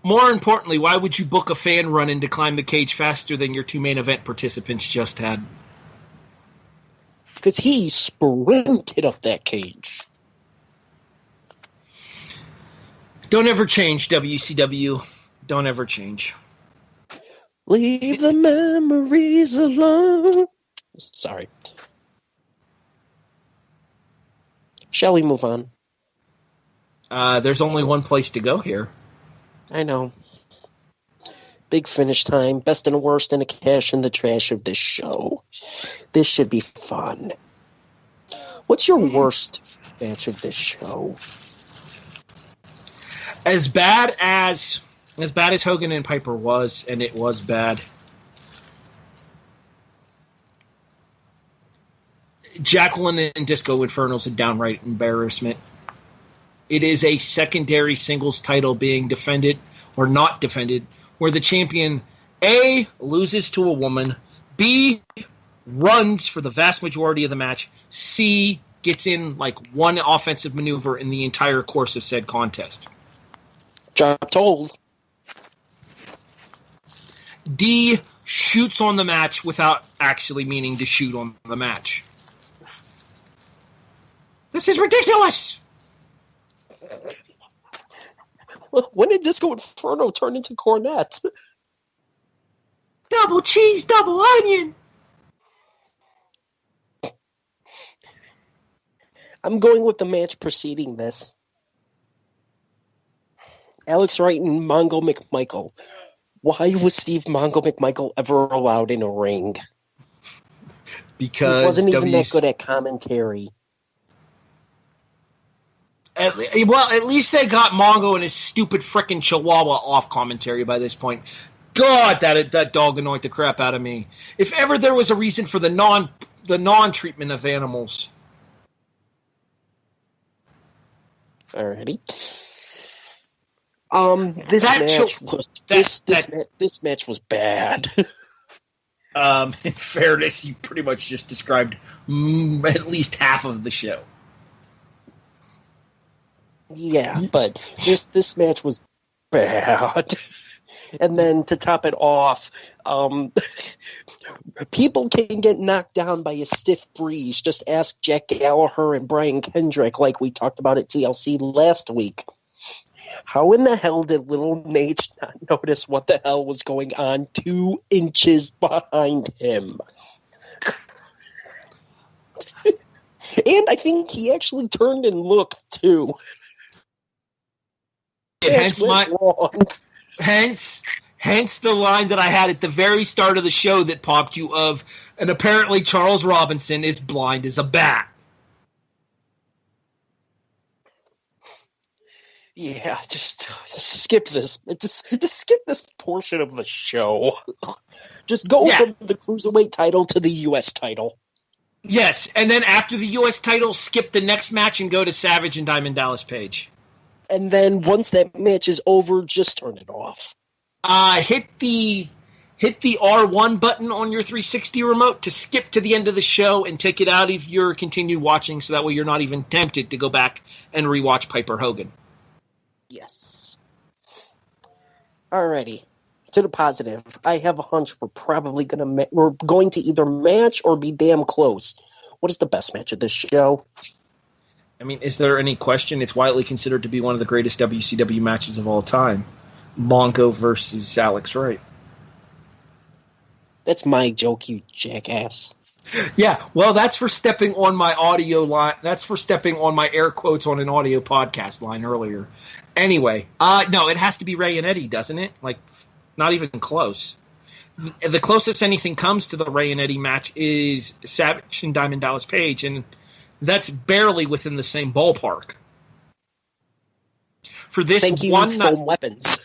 More importantly, why would you book a fan run-in to climb the cage faster than your 2 main event participants just had? Because he sprinted up that cage. Don't ever change, WCW. Don't ever change. Leave the memories alone. Sorry. Shall we move on? There's only one place to go here. I know. Big finish time. Best and worst and a cash in the trash of this show. This should be fun. What's your worst match of this show? As bad as Hogan and Piper was, and it was bad, Jacqueline and Disco Inferno's a downright embarrassment. It is a secondary singles title being defended or not defended, where the champion A, loses to a woman, B, runs for the vast majority of the match, C, gets in like one offensive maneuver in the entire course of said contest. Job told. D, shoots on the match without actually meaning to shoot on the match. This is ridiculous! When did Disco Inferno turn into Cornette? Double cheese, double onion! I'm going with the match preceding this. Alex Wright and Mongo McMichael. Why was Steve Mongo McMichael ever allowed in a ring? Because he wasn't even that good at commentary. At least they got Mongo and his stupid frickin' Chihuahua off commentary by this point. God, that dog annoyed the crap out of me. If ever there was a reason for the non-treatment of animals. Alrighty. This match was bad. In fairness, you pretty much just described at least half of the show. Yeah, but this match was bad. And then to top it off, people can get knocked down by a stiff breeze. Just ask Jack Gallagher and Brian Kendrick like we talked about at TLC last week. How in the hell did Little Nate not notice what the hell was going on 2 inches behind him? And I think he actually turned and looked, too. Hence the line that I had at the very start of the show that popped you of, and apparently Charles Robinson is blind as a bat. Yeah, just skip this. Just skip this portion of the show. Just go from the Cruiserweight title to the U.S. title. Yes, and then after the U.S. title, skip the next match and go to Savage and Diamond Dallas Page. And then once that match is over, just turn it off. Hit the R1 button on your 360 remote to skip to the end of the show and take it out of your continue watching, so that way you're not even tempted to go back and rewatch Piper Hogan. Yes. Alrighty. To the positive. I have a hunch we're going to either match or be damn close. What is the best match of this show? I mean, is there any question? It's widely considered to be one of the greatest WCW matches of all time. Mongo versus Alex Wright. That's my joke, you jackass. Yeah, well, that's for stepping on my audio line. That's for stepping on my air quotes on an audio podcast line earlier. Anyway, no, it has to be Ray and Eddie, doesn't it? Like, not even close. The closest anything comes to the Ray and Eddie match is Savage and Diamond Dallas Page, and that's barely within the same ballpark. For this Thank you, one foam weapons.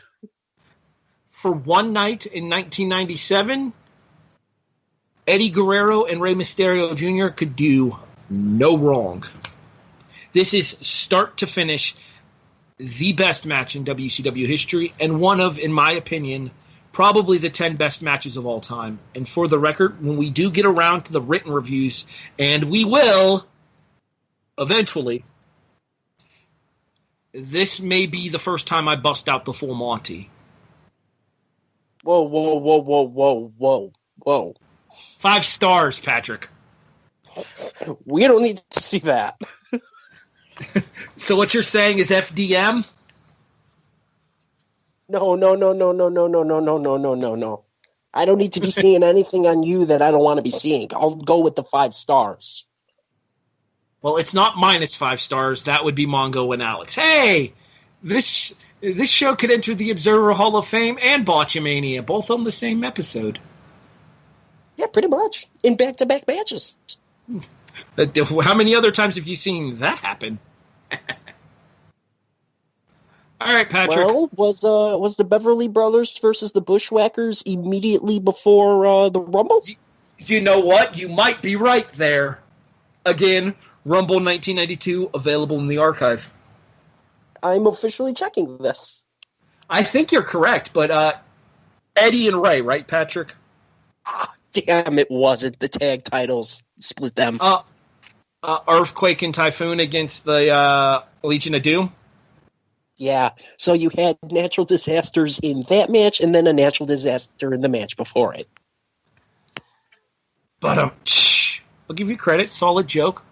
For one night in 1997, Eddie Guerrero and Rey Mysterio Jr. could do no wrong. This is start to finish the best match in WCW history, and one of, in my opinion, probably the 10 best matches of all time. And for the record, when we do get around to the written reviews, and we will eventually, this may be the first time I bust out the full Monty. Whoa. 5 stars, Patrick. We don't need to see that. So what you're saying is FDM? No. I don't need to be seeing anything on you that I don't want to be seeing. I'll go with the 5 stars. Well, it's not -5 stars. That would be Mongo and Alex. Hey, this show could enter the Observer Hall of Fame and Botchamania, both on the same episode. Yeah, pretty much. In back-to-back matches. How many other times have you seen that happen? All right, Patrick. Well, was the Beverly Brothers versus the Bushwhackers immediately before the Rumble? You know what? You might be right there. Again, Rumble 1992, available in the archive. I'm officially checking this. I think you're correct, but Eddie and Ray, right, Patrick? Damn, it wasn't. The tag titles split them. Earthquake and Typhoon against the Legion of Doom? Yeah, so you had natural disasters in that match, and then a natural disaster in the match before it. But I'll give you credit. Solid joke.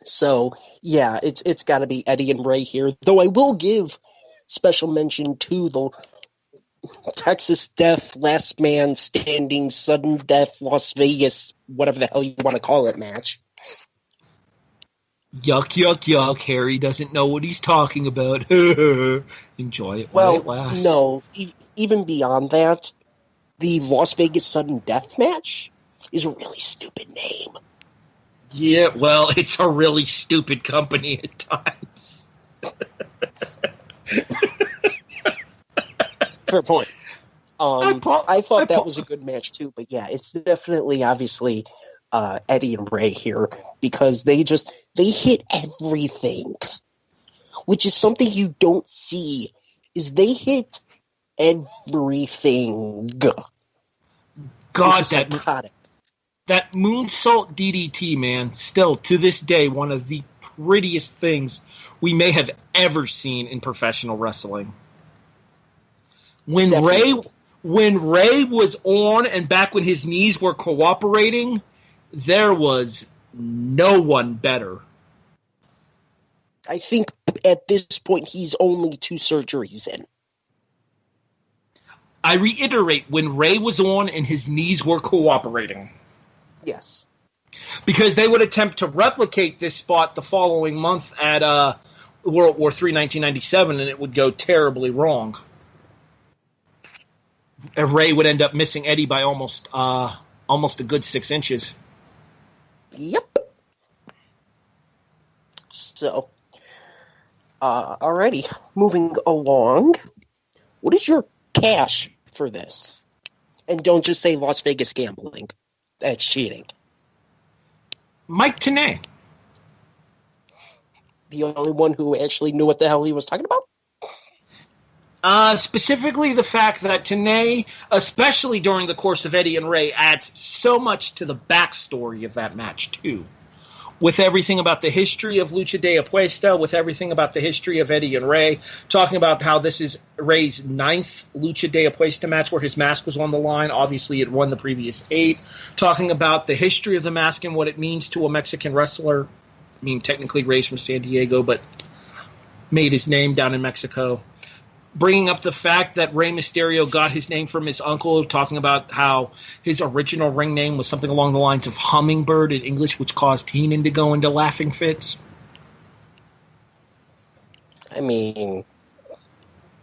So, yeah, it's got to be Eddie and Ray here. Though I will give special mention to the Texas Death, Last Man Standing, Sudden Death, Las Vegas, whatever the hell you want to call it match. Yuck, yuck, yuck. Harry doesn't know what he's talking about. Enjoy it while it lasts. No, even beyond that, the Las Vegas Sudden Death match is a really stupid name. Yeah, well, it's a really stupid company at times. Fair point. I thought that was a good match too, but yeah, it's definitely, obviously, Eddie and Ray here, because they hit everything, which is something you don't see. Is they hit everything. God, psychotic. That moonsault DDT, man, still to this day one of the prettiest things we may have ever seen in professional wrestling. When Ray was on, and back when his knees were cooperating, there was no one better. I think at this point he's only 2 surgeries in. I reiterate, when Ray was on and his knees were cooperating. Yes. Because they would attempt to replicate this spot the following month at World War III 1997, and it would go terribly wrong. Ray would end up missing Eddie by almost a good 6 inches. Yep. So, alrighty, moving along. What is your cash for this? And don't just say Las Vegas gambling. That's cheating. Mike Tenay. The only one who actually knew what the hell he was talking about? Specifically the fact that Tenay, especially during the course of Eddie and Ray, adds so much to the backstory of that match, too. With everything about the history of Lucha de Apuesta, with everything about the history of Eddie and Ray, talking about how this is Ray's 9th Lucha de Apuesta match where his mask was on the line. Obviously, it won the previous 8. Talking about the history of the mask and what it means to a Mexican wrestler. I mean, technically raised from San Diego, but made his name down in Mexico. Bringing up the fact that Rey Mysterio got his name from his uncle, talking about how his original ring name was something along the lines of Hummingbird in English, which caused Heenan to go into laughing fits. I mean...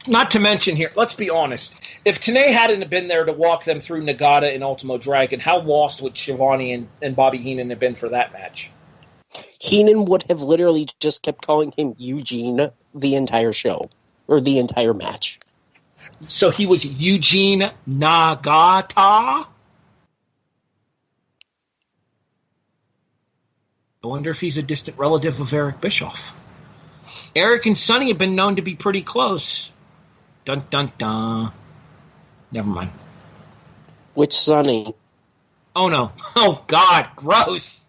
Not to mention here, let's be honest, if Tenay hadn't been there to walk them through Nagata and Ultimo Dragon, how lost would Shivani and Bobby Heenan have been for that match? Heenan would have literally just kept calling him Eugene the entire show. Or the entire match. So he was Eugene Nagata? I wonder if he's a distant relative of Eric Bischoff. Eric and Sonny have been known to be pretty close. Dun, dun, dun. Never mind. Which Sonny? Oh, no. Oh, God. Gross.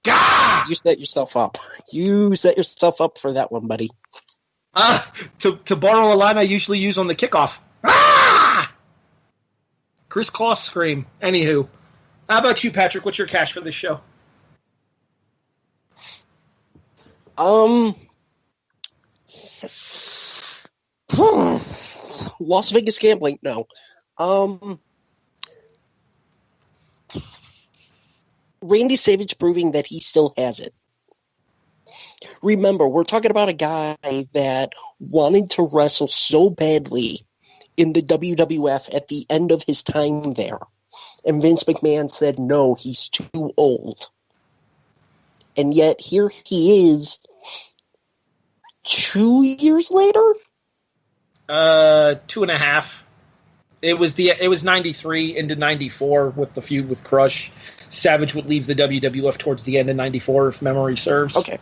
God! You set yourself up. You set yourself up for that one, buddy. To borrow a line I usually use on the kickoff. Ah! Chris Kloss scream. Anywho. How about you, Patrick? What's your cash for this show? Las Vegas gambling? No. Randy Savage proving that he still has it. Remember, we're talking about a guy that wanted to wrestle so badly in the WWF at the end of his time there. And Vince McMahon said, no, he's too old. And yet, here he is 2 years later? 2.5. It was 93 into 94 with the feud with Crush. Savage would leave the WWF towards the end of 94, if memory serves. Okay.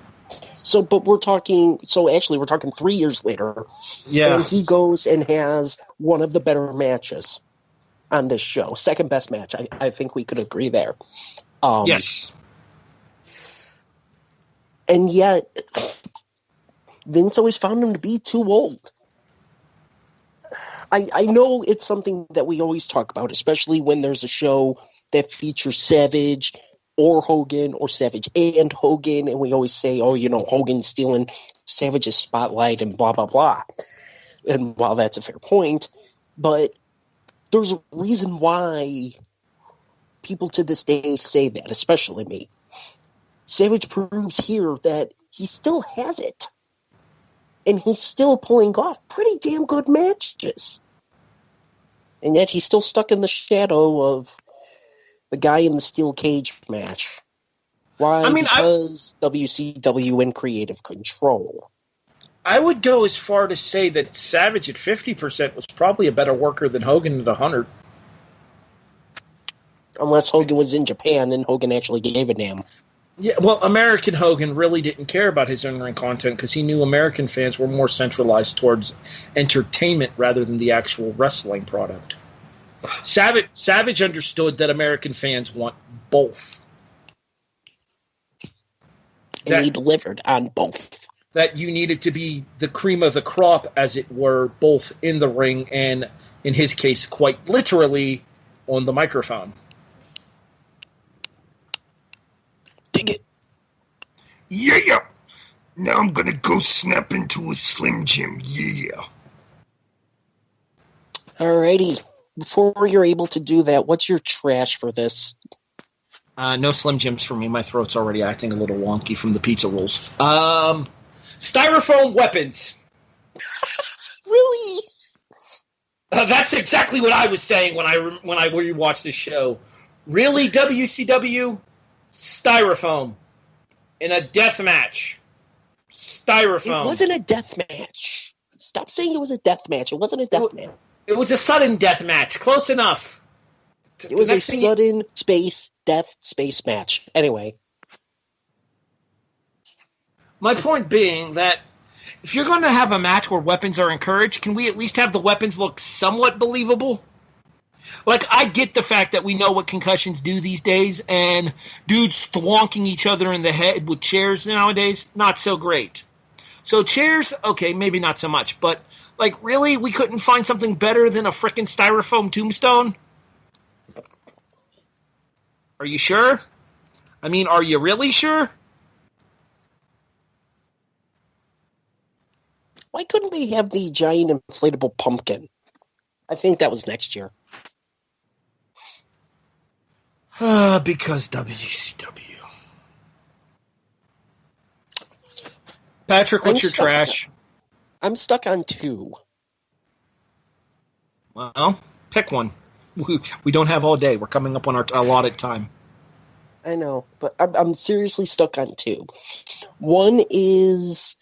So, but we're talking 3 years later. Yeah. And he goes and has one of the better matches on this show. Second best match. I think we could agree there. Yes. And yet, Vince always found him to be too old. I know it's something that we always talk about, especially when there's a show that features Savage or Hogan or Savage and Hogan, and we always say, oh, Hogan's stealing Savage's spotlight and blah, blah, blah. And while that's a fair point, but there's a reason why people to this day say that, especially me. Savage proves here that he still has it. And he's still pulling off pretty damn good matches. And yet he's still stuck in the shadow of the guy in the steel cage match. Why? Because WCW in creative control. I would go as far to say that Savage at 50% was probably a better worker than Hogan at 100. Unless Hogan was in Japan and Hogan actually gave a damn. Yeah, well, American Hogan really didn't care about his in-ring content because he knew American fans were more centralized towards entertainment rather than the actual wrestling product. Savage understood that American fans want both. And he delivered on both. That you needed to be the cream of the crop, as it were, both in the ring and, in his case, quite literally on the microphone. Dig it. Yeah. Now I'm gonna go snap into a Slim Jim. Yeah. Alrighty. Before you're able to do that, what's your trash for this? No Slim Jims for me. My throat's already acting a little wonky from the pizza rolls. Styrofoam weapons. Really? That's exactly what I was saying when I rewatched this show. Really, WCW? Styrofoam. In a death match. Styrofoam. It wasn't a death match. Stop saying it was a death match. It wasn't a death match. It was a sudden death match. Close enough. It was a sudden death space match. Anyway. My point being that if you're going to have a match where weapons are encouraged, can we at least have the weapons look somewhat believable? Like, I get the fact that we know what concussions do these days, and dudes thwonking each other in the head with chairs nowadays, not so great. So chairs, okay, maybe not so much, but, like, really? We couldn't find something better than a frickin' styrofoam tombstone? Are you sure? I mean, are you really sure? Why couldn't they have the giant inflatable pumpkin? I think that was next year. Because WCW. Patrick, what's your trash? I'm stuck on 2. Well, pick one. We don't have all day. We're coming up on our allotted time. I know, but I'm seriously stuck on 2. One is...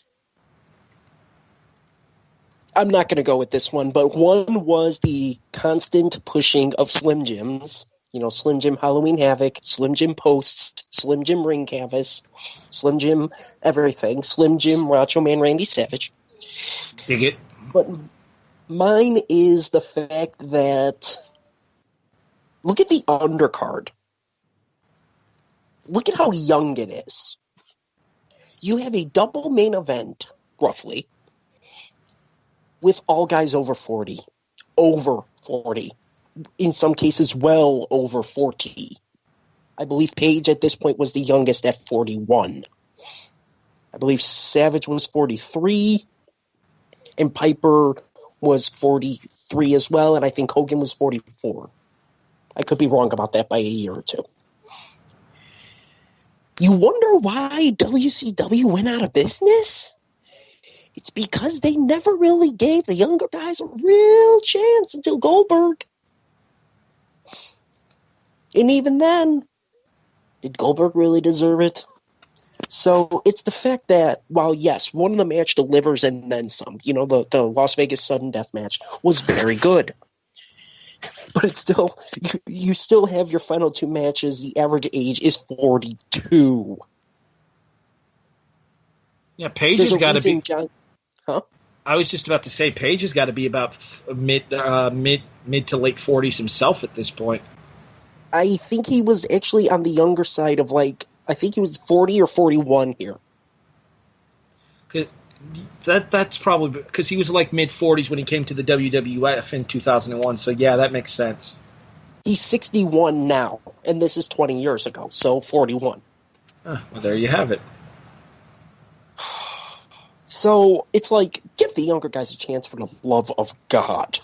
I'm not going to go with this one, but one was the constant pushing of Slim Jims. You know, Slim Jim Halloween Havoc, Slim Jim Posts, Slim Jim Ring Canvas, Slim Jim everything, Slim Jim Macho Man Randy Savage. Dig it. But mine is the fact that, look at the undercard. Look at how young it is. You have a double main event, roughly, with all guys over 40. Over 40. In some cases, well over 40. I believe Page at this point was the youngest at 41. I believe Savage was 43, and Piper was 44. 43 as well, and I think Hogan was 44. I could be wrong about that by a year or two. You wonder why WCW went out of business? It's because they never really gave the younger guys a real chance until Goldberg. And even then, did Goldberg really deserve it? So it's the fact that, while yes, one of the match delivers and then some, the Las Vegas sudden death match was very good. But it's still, you still have your final two matches. The average age is 42. Yeah, Paige has got to be. Huh? I was just about to say Paige has got to be about mid to late 40s himself at this point. I think he was actually on the younger side of I think he was 40 or 41 here. That's probably because he was like mid 40s when he came to the WWF in 2001. So yeah, that makes sense. He's 61 now, and this is 20 years ago, so 41. Well, there you have it. So it's give the younger guys a chance for the love of God.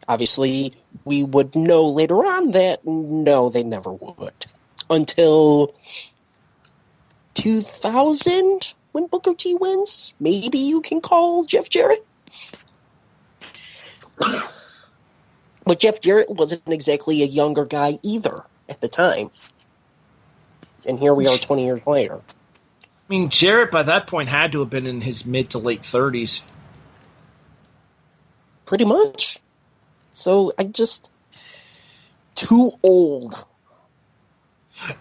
Obviously, we would know later on that no, they never would. Until 2000, when Booker T wins, maybe you can call Jeff Jarrett. But Jeff Jarrett wasn't exactly a younger guy either at the time. And here we are 20 years later. I mean, Jarrett by that point had to have been in his mid to late 30s. Pretty much. So too old.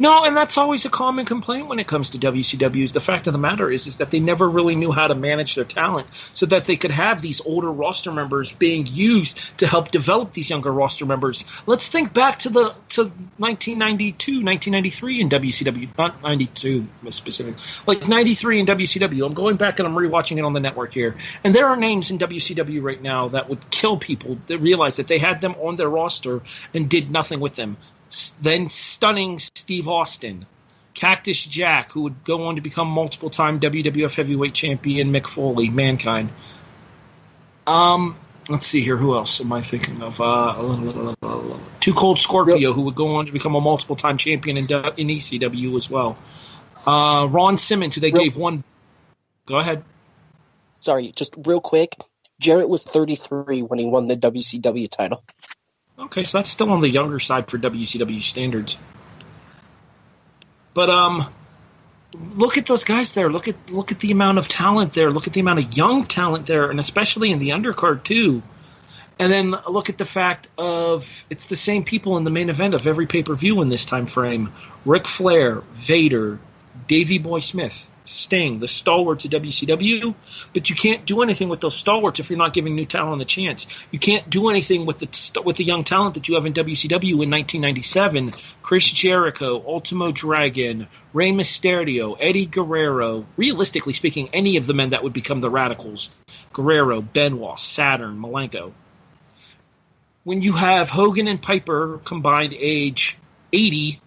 No, and that's always a common complaint when it comes to WCW. Is the fact of the matter is that they never really knew how to manage their talent so that they could have these older roster members being used to help develop these younger roster members. Let's think back to 1992, 1993 in WCW, not 92 specifically, like 93 in WCW. I'm going back and I'm rewatching it on the network here. And there are names in WCW right now that would kill people that realize that they had them on their roster and did nothing with them. Then stunning Steve Austin, Cactus Jack, who would go on to become multiple-time WWF Heavyweight Champion, Mick Foley, Mankind. Let's see here. Who else am I thinking of? Too Cold Scorpio, who would go on to become a multiple-time champion in ECW as well. Ron Simmons, who they gave one. Go ahead. Sorry, just real quick. Jarrett was 33 when he won the WCW title. Okay, so that's still on the younger side for WCW standards. But look at those guys there. Look at the amount of talent there. Look at the amount of young talent there, and especially in the undercard too. And then look at the fact of it's the same people in the main event of every pay-per-view in this time frame. Ric Flair, Vader, Davey Boy Smith, Sting, the stalwarts of WCW, but you can't do anything with those stalwarts if you're not giving new talent a chance. You can't do anything with the young talent that you have in WCW in 1997. Chris Jericho, Ultimo Dragon, Rey Mysterio, Eddie Guerrero. Realistically speaking, any of the men that would become the Radicals. Guerrero, Benoit, Saturn, Malenko. When you have Hogan and Piper combined age 80,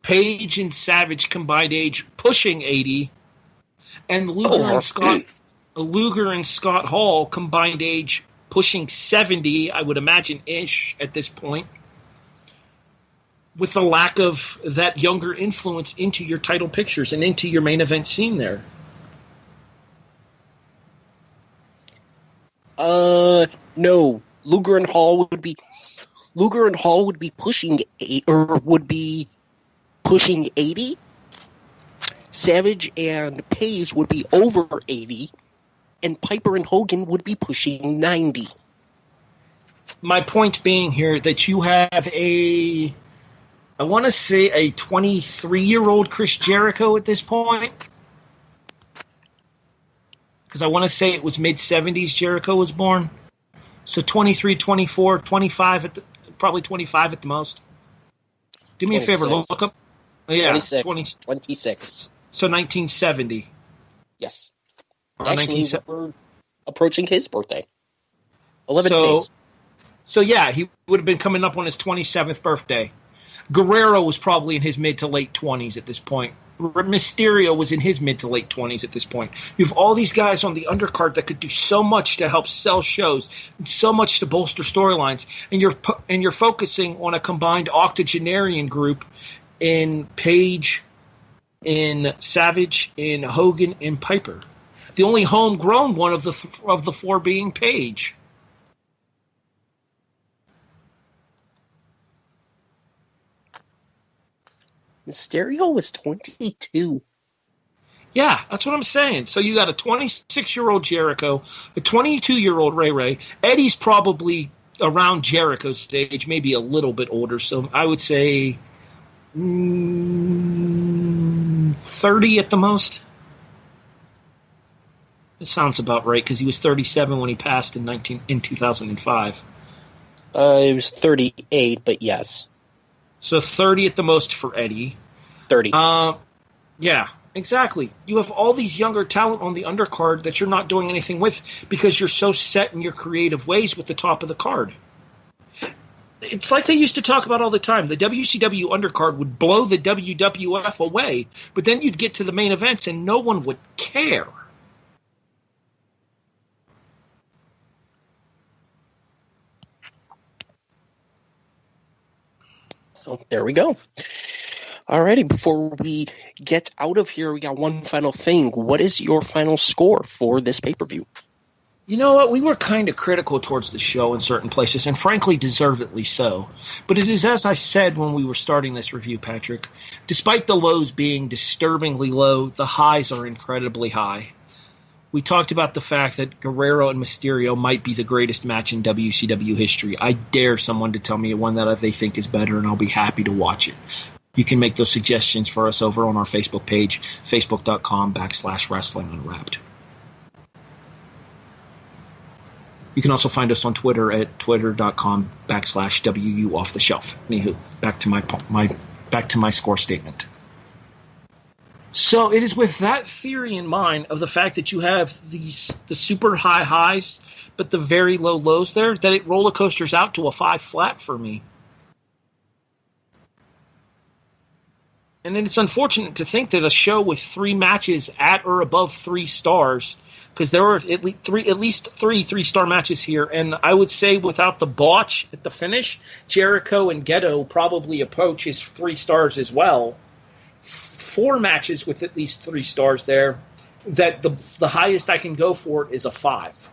Page and Savage combined age pushing 80, and Luger and Scott Hall combined age pushing 70, I would imagine, ish at this point, with the lack of that younger influence into your title pictures and into your main event scene there. No. Luger and Hall would be pushing 8, or would be pushing 80. Savage and Page would be over 80, and Piper and Hogan would be pushing 90. My point being here that you have I want to say a 23-year-old Chris Jericho at this point, because I want to say it was mid-70s Jericho was born. So 23, 24, 25, probably 25 at the most. Do me 26. A favor, look up. Yeah, 26. So 1970. Yes. Actually, we're approaching his birthday. 11 days. So yeah, he would have been coming up on his 27th birthday. Guerrero was probably in his mid to late 20s at this point. Mysterio was in his mid to late 20s at this point. You have all these guys on the undercard that could do so much to help sell shows, and so much to bolster storylines, and you're focusing on a combined octogenarian group in Page, in Savage, in Hogan, in Piper. The only homegrown one of the four being Page. Mysterio was 22. Yeah, that's what I'm saying. So you got a 26-year-old Jericho, a 22-year-old Ray Ray. Eddie's probably around Jericho's age, maybe a little bit older. So I would say 30 at the most. It sounds about right because he was 37 when he passed in 2005. It was 38, but yes. So 30 at the most for Eddie. 30. Yeah, exactly. You have all these younger talent on the undercard that you're not doing anything with because you're so set in your creative ways with the top of the card. It's like they used to talk about all the time. The WCW undercard would blow the WWF away, but then you'd get to the main events and no one would care. So there we go. Alrighty, before we get out of here, we got one final thing. What is your final score for this pay-per-view? You know what? We were kind of critical towards the show in certain places, and frankly, deservedly so. But it is as I said when we were starting this review, Patrick. Despite the lows being disturbingly low, the highs are incredibly high. We talked about the fact that Guerrero and Mysterio might be the greatest match in WCW history. I dare someone to tell me one that they think is better, and I'll be happy to watch it. You can make those suggestions for us over on our Facebook page, facebook.com/Wrestling Unwrapped. You can also find us on Twitter at twitter.com/WU off the shelf. Anywho, back to my score statement. So it is with that theory in mind of the fact that you have the super high highs, but the very low lows there, that it roller coasters out to a 5 flat for me. And then it's unfortunate to think that a show with 3 matches at or above 3 stars, because there were at least three 3-star matches here, and I would say without the botch at the finish, Jericho and Ghetto probably approach his 3 stars as well. 4 matches with at least 3 stars there, that the highest I can go for is a 5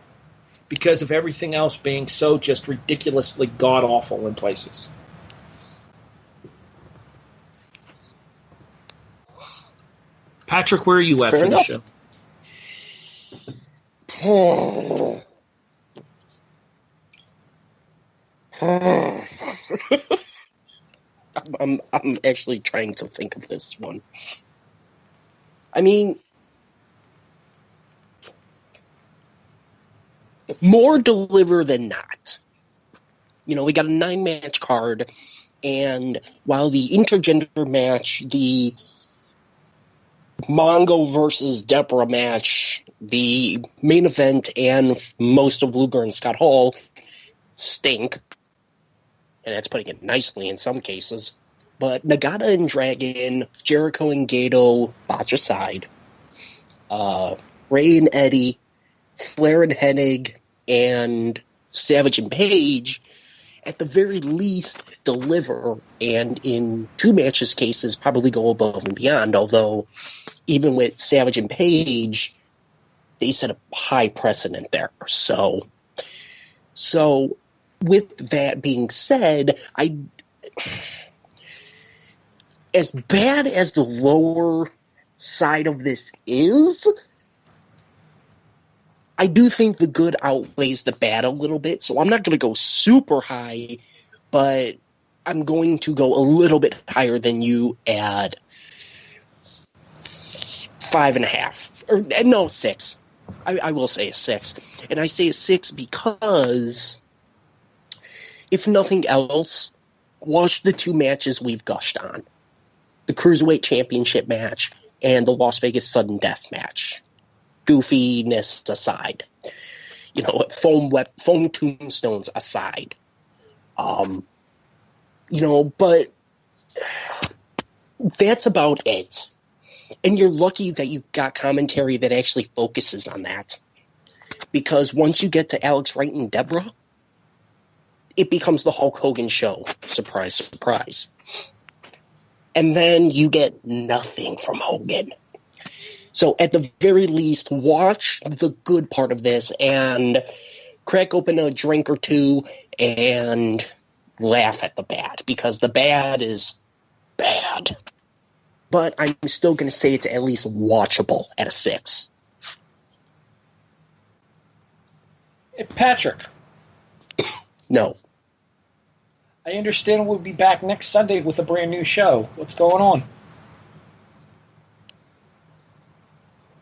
because of everything else being so just ridiculously god-awful in places. Patrick, where are you at for the show? I'm actually trying to think of this one. I mean, more deliver than not. You know, we got a 9-match card, and while the intergender match, the Mongo versus Deborah match, the main event, and most of Luger and Scott Hall stink. And that's putting it nicely in some cases. But Nagata and Dragon, Jericho and Gato, botch aside. Ray and Eddie, Flair and Hennig, and Savage and Page, at the very least, deliver, and in 2 matches cases, probably go above and beyond. Although, even with Savage and Page, they set a high precedent there. So with that being said, as bad as the lower side of this is, I do think the good outweighs the bad a little bit, so I'm not going to go super high, but I'm going to go a little bit higher than you at 5.5. Or, no, 6. I will say a 6. And I say a 6 because, if nothing else, watch the 2 matches we've gushed on. The Cruiserweight Championship match and the Las Vegas Sudden Death match. Goofiness aside. You know, foam tombstones aside. You know, but That's about it. And you're lucky that you got commentary that actually focuses on that. Because once you get to Alex Wright and Deborah, it becomes the Hulk Hogan show. Surprise, surprise. And then you get nothing from Hogan. So at the very least, watch the good part of this and crack open a drink or two and laugh at the bad. Because the bad is bad. But I'm still going to say it's at least watchable at a 6. Hey, Patrick. No. I understand we'll be back next Sunday with a brand new show. What's going on?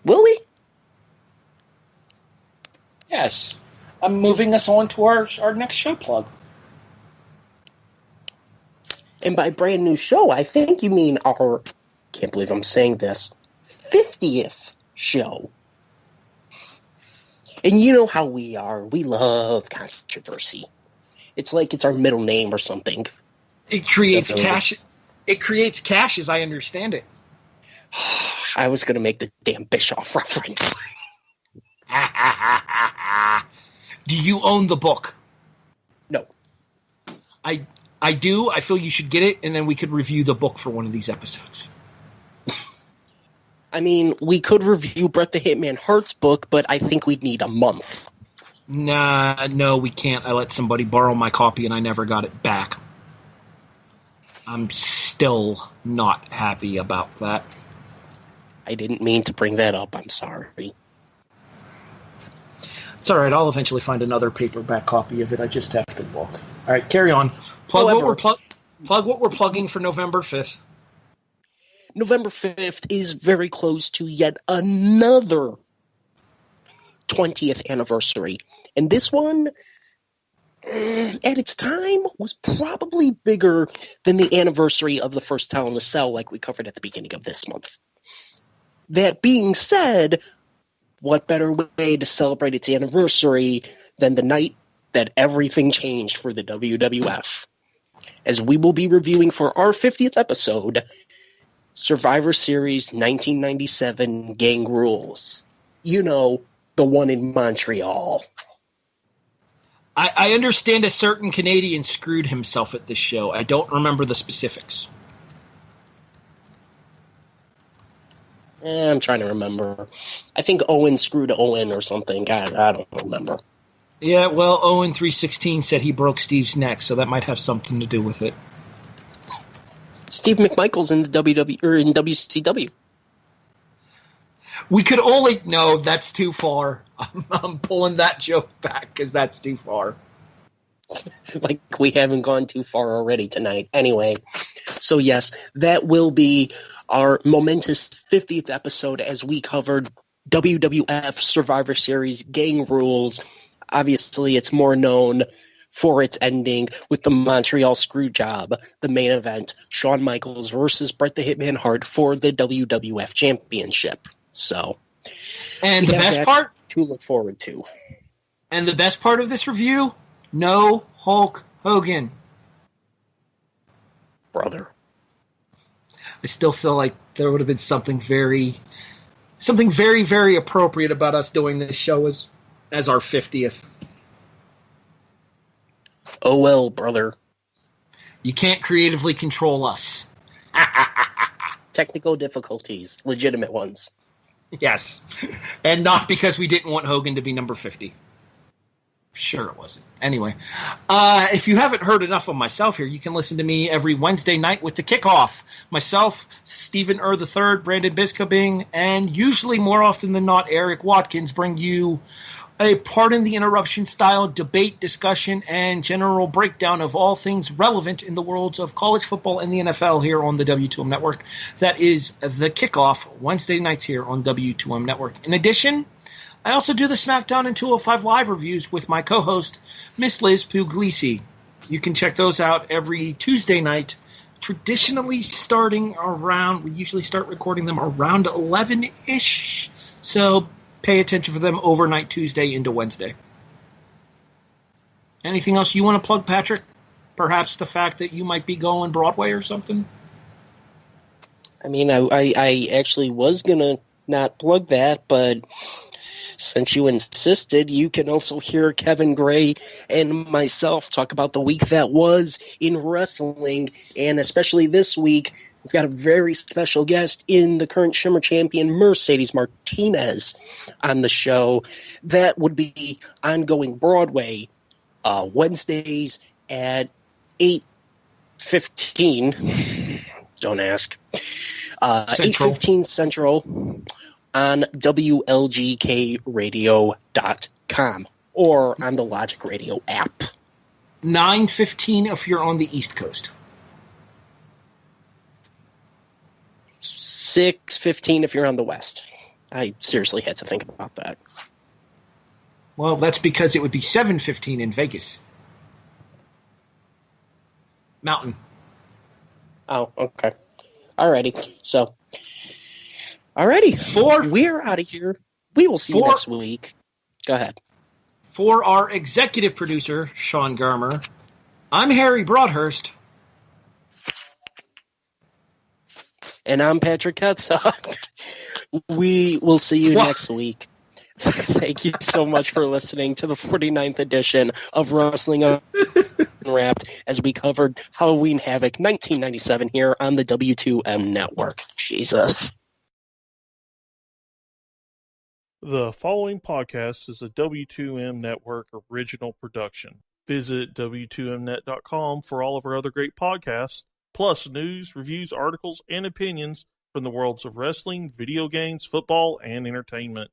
Will we? Yes. I'm moving us on to our next show plug. And by brand new show, I think you mean our, can't believe I'm saying this, 50th show. And you know how we are. We love controversy. It's like it's our middle name or something. It creates Definitely. cash. It creates cash, as I understand it. I was going to make the damn Bischoff reference. Do you own the book? No. I do. I feel you should get it, and then we could review the book for one of these episodes. I mean, we could review Bret the Hitman Hart's book, but I think we'd need a month. Nah, no, we can't. I let somebody borrow my copy, and I never got it back. I'm still not happy about that. I didn't mean to bring that up. I'm sorry. It's all right. I'll eventually find another paperback copy of it. I just have to look. All right, carry on. Plug what we're plugging for November 5th. November 5th is very close to yet another 20th anniversary. And this one, at its time, was probably bigger than the anniversary of the first Hell in a Cell like we covered at the beginning of this month. That being said, what better way to celebrate its anniversary than the night that everything changed for the WWF? As we will be reviewing for our 50th episode, Survivor Series 1997 Gang Rules. You know, the one in Montreal. I understand a certain Canadian screwed himself at this show. I don't remember the specifics. I'm trying to remember. I think Owen screwed Owen or something. I don't remember. Yeah, well, Owen 316 said he broke Steve's neck, so that might have something to do with it. Steve McMichael's in the in WCW. We could only... No, that's too far. I'm pulling that joke back because that's too far. Like we haven't gone too far already tonight. Anyway, so yes, that will be our momentous 50th episode as we covered WWF Survivor Series Gang Rules. Obviously, it's more known for its ending with the Montreal Screwjob, the main event, Shawn Michaels versus Bret the Hitman Hart for the WWF Championship. So, and the best part to look forward to. And the best part of this review, no Hulk Hogan. Brother. I still feel like there would have been something very, very appropriate about us doing this show as our 50th. Oh well, brother. You can't creatively control us. Technical difficulties, legitimate ones. Yes. And not because we didn't want Hogan to be number 50. Sure it wasn't. Anyway, if you haven't heard enough of myself here, you can listen to me every Wednesday night with The Kickoff. Myself, Stephen III, Brandon Biscobing, and usually more often than not, Eric Watkins bring you a pardon the interruption style debate, discussion, and general breakdown of all things relevant in the worlds of college football and the NFL here on the W2M Network. That is The Kickoff, Wednesday nights here on W2M Network. In addition, I also do the SmackDown and 205 Live reviews with my co-host, Miss Liz Puglisi. You can check those out every Tuesday night, traditionally starting around, we usually start recording them around 11-ish, so pay attention for them overnight Tuesday into Wednesday. Anything else you want to plug, Patrick? Perhaps the fact that you might be going Broadway or something? I mean, I actually was going to not plug that, but since you insisted, you can also hear Kevin Gray and myself talk about the week that was in wrestling, and especially this week, we've got a very special guest in the current Shimmer champion, Mercedes Martinez, on the show. That would be ongoing Broadway, Wednesdays at 8:15. Don't ask. 8:15 Central on WLGKradio.com or on the Logic Radio app. 9:15 if you're on the East Coast. 6:15 if you're on the West. I seriously had to think about that. Well, that's because it would be 7:15 in Vegas. Mountain. Oh, okay. Alrighty. So, alrighty. We're out of here. We will see you next week. Go ahead. For our executive producer, Sean Garmer, I'm Harry Broadhurst. And I'm Patrick Ketzog. We will see you next week. Thank you so much for listening to the 49th edition of Wrestling Unwrapped as we covered Halloween Havoc 1997 here on the W2M network. Jesus. The following podcast is a W2M network original production. Visit W2Mnet.com for all of our other great podcasts, plus news, reviews, articles, and opinions from the worlds of wrestling, video games, football, and entertainment.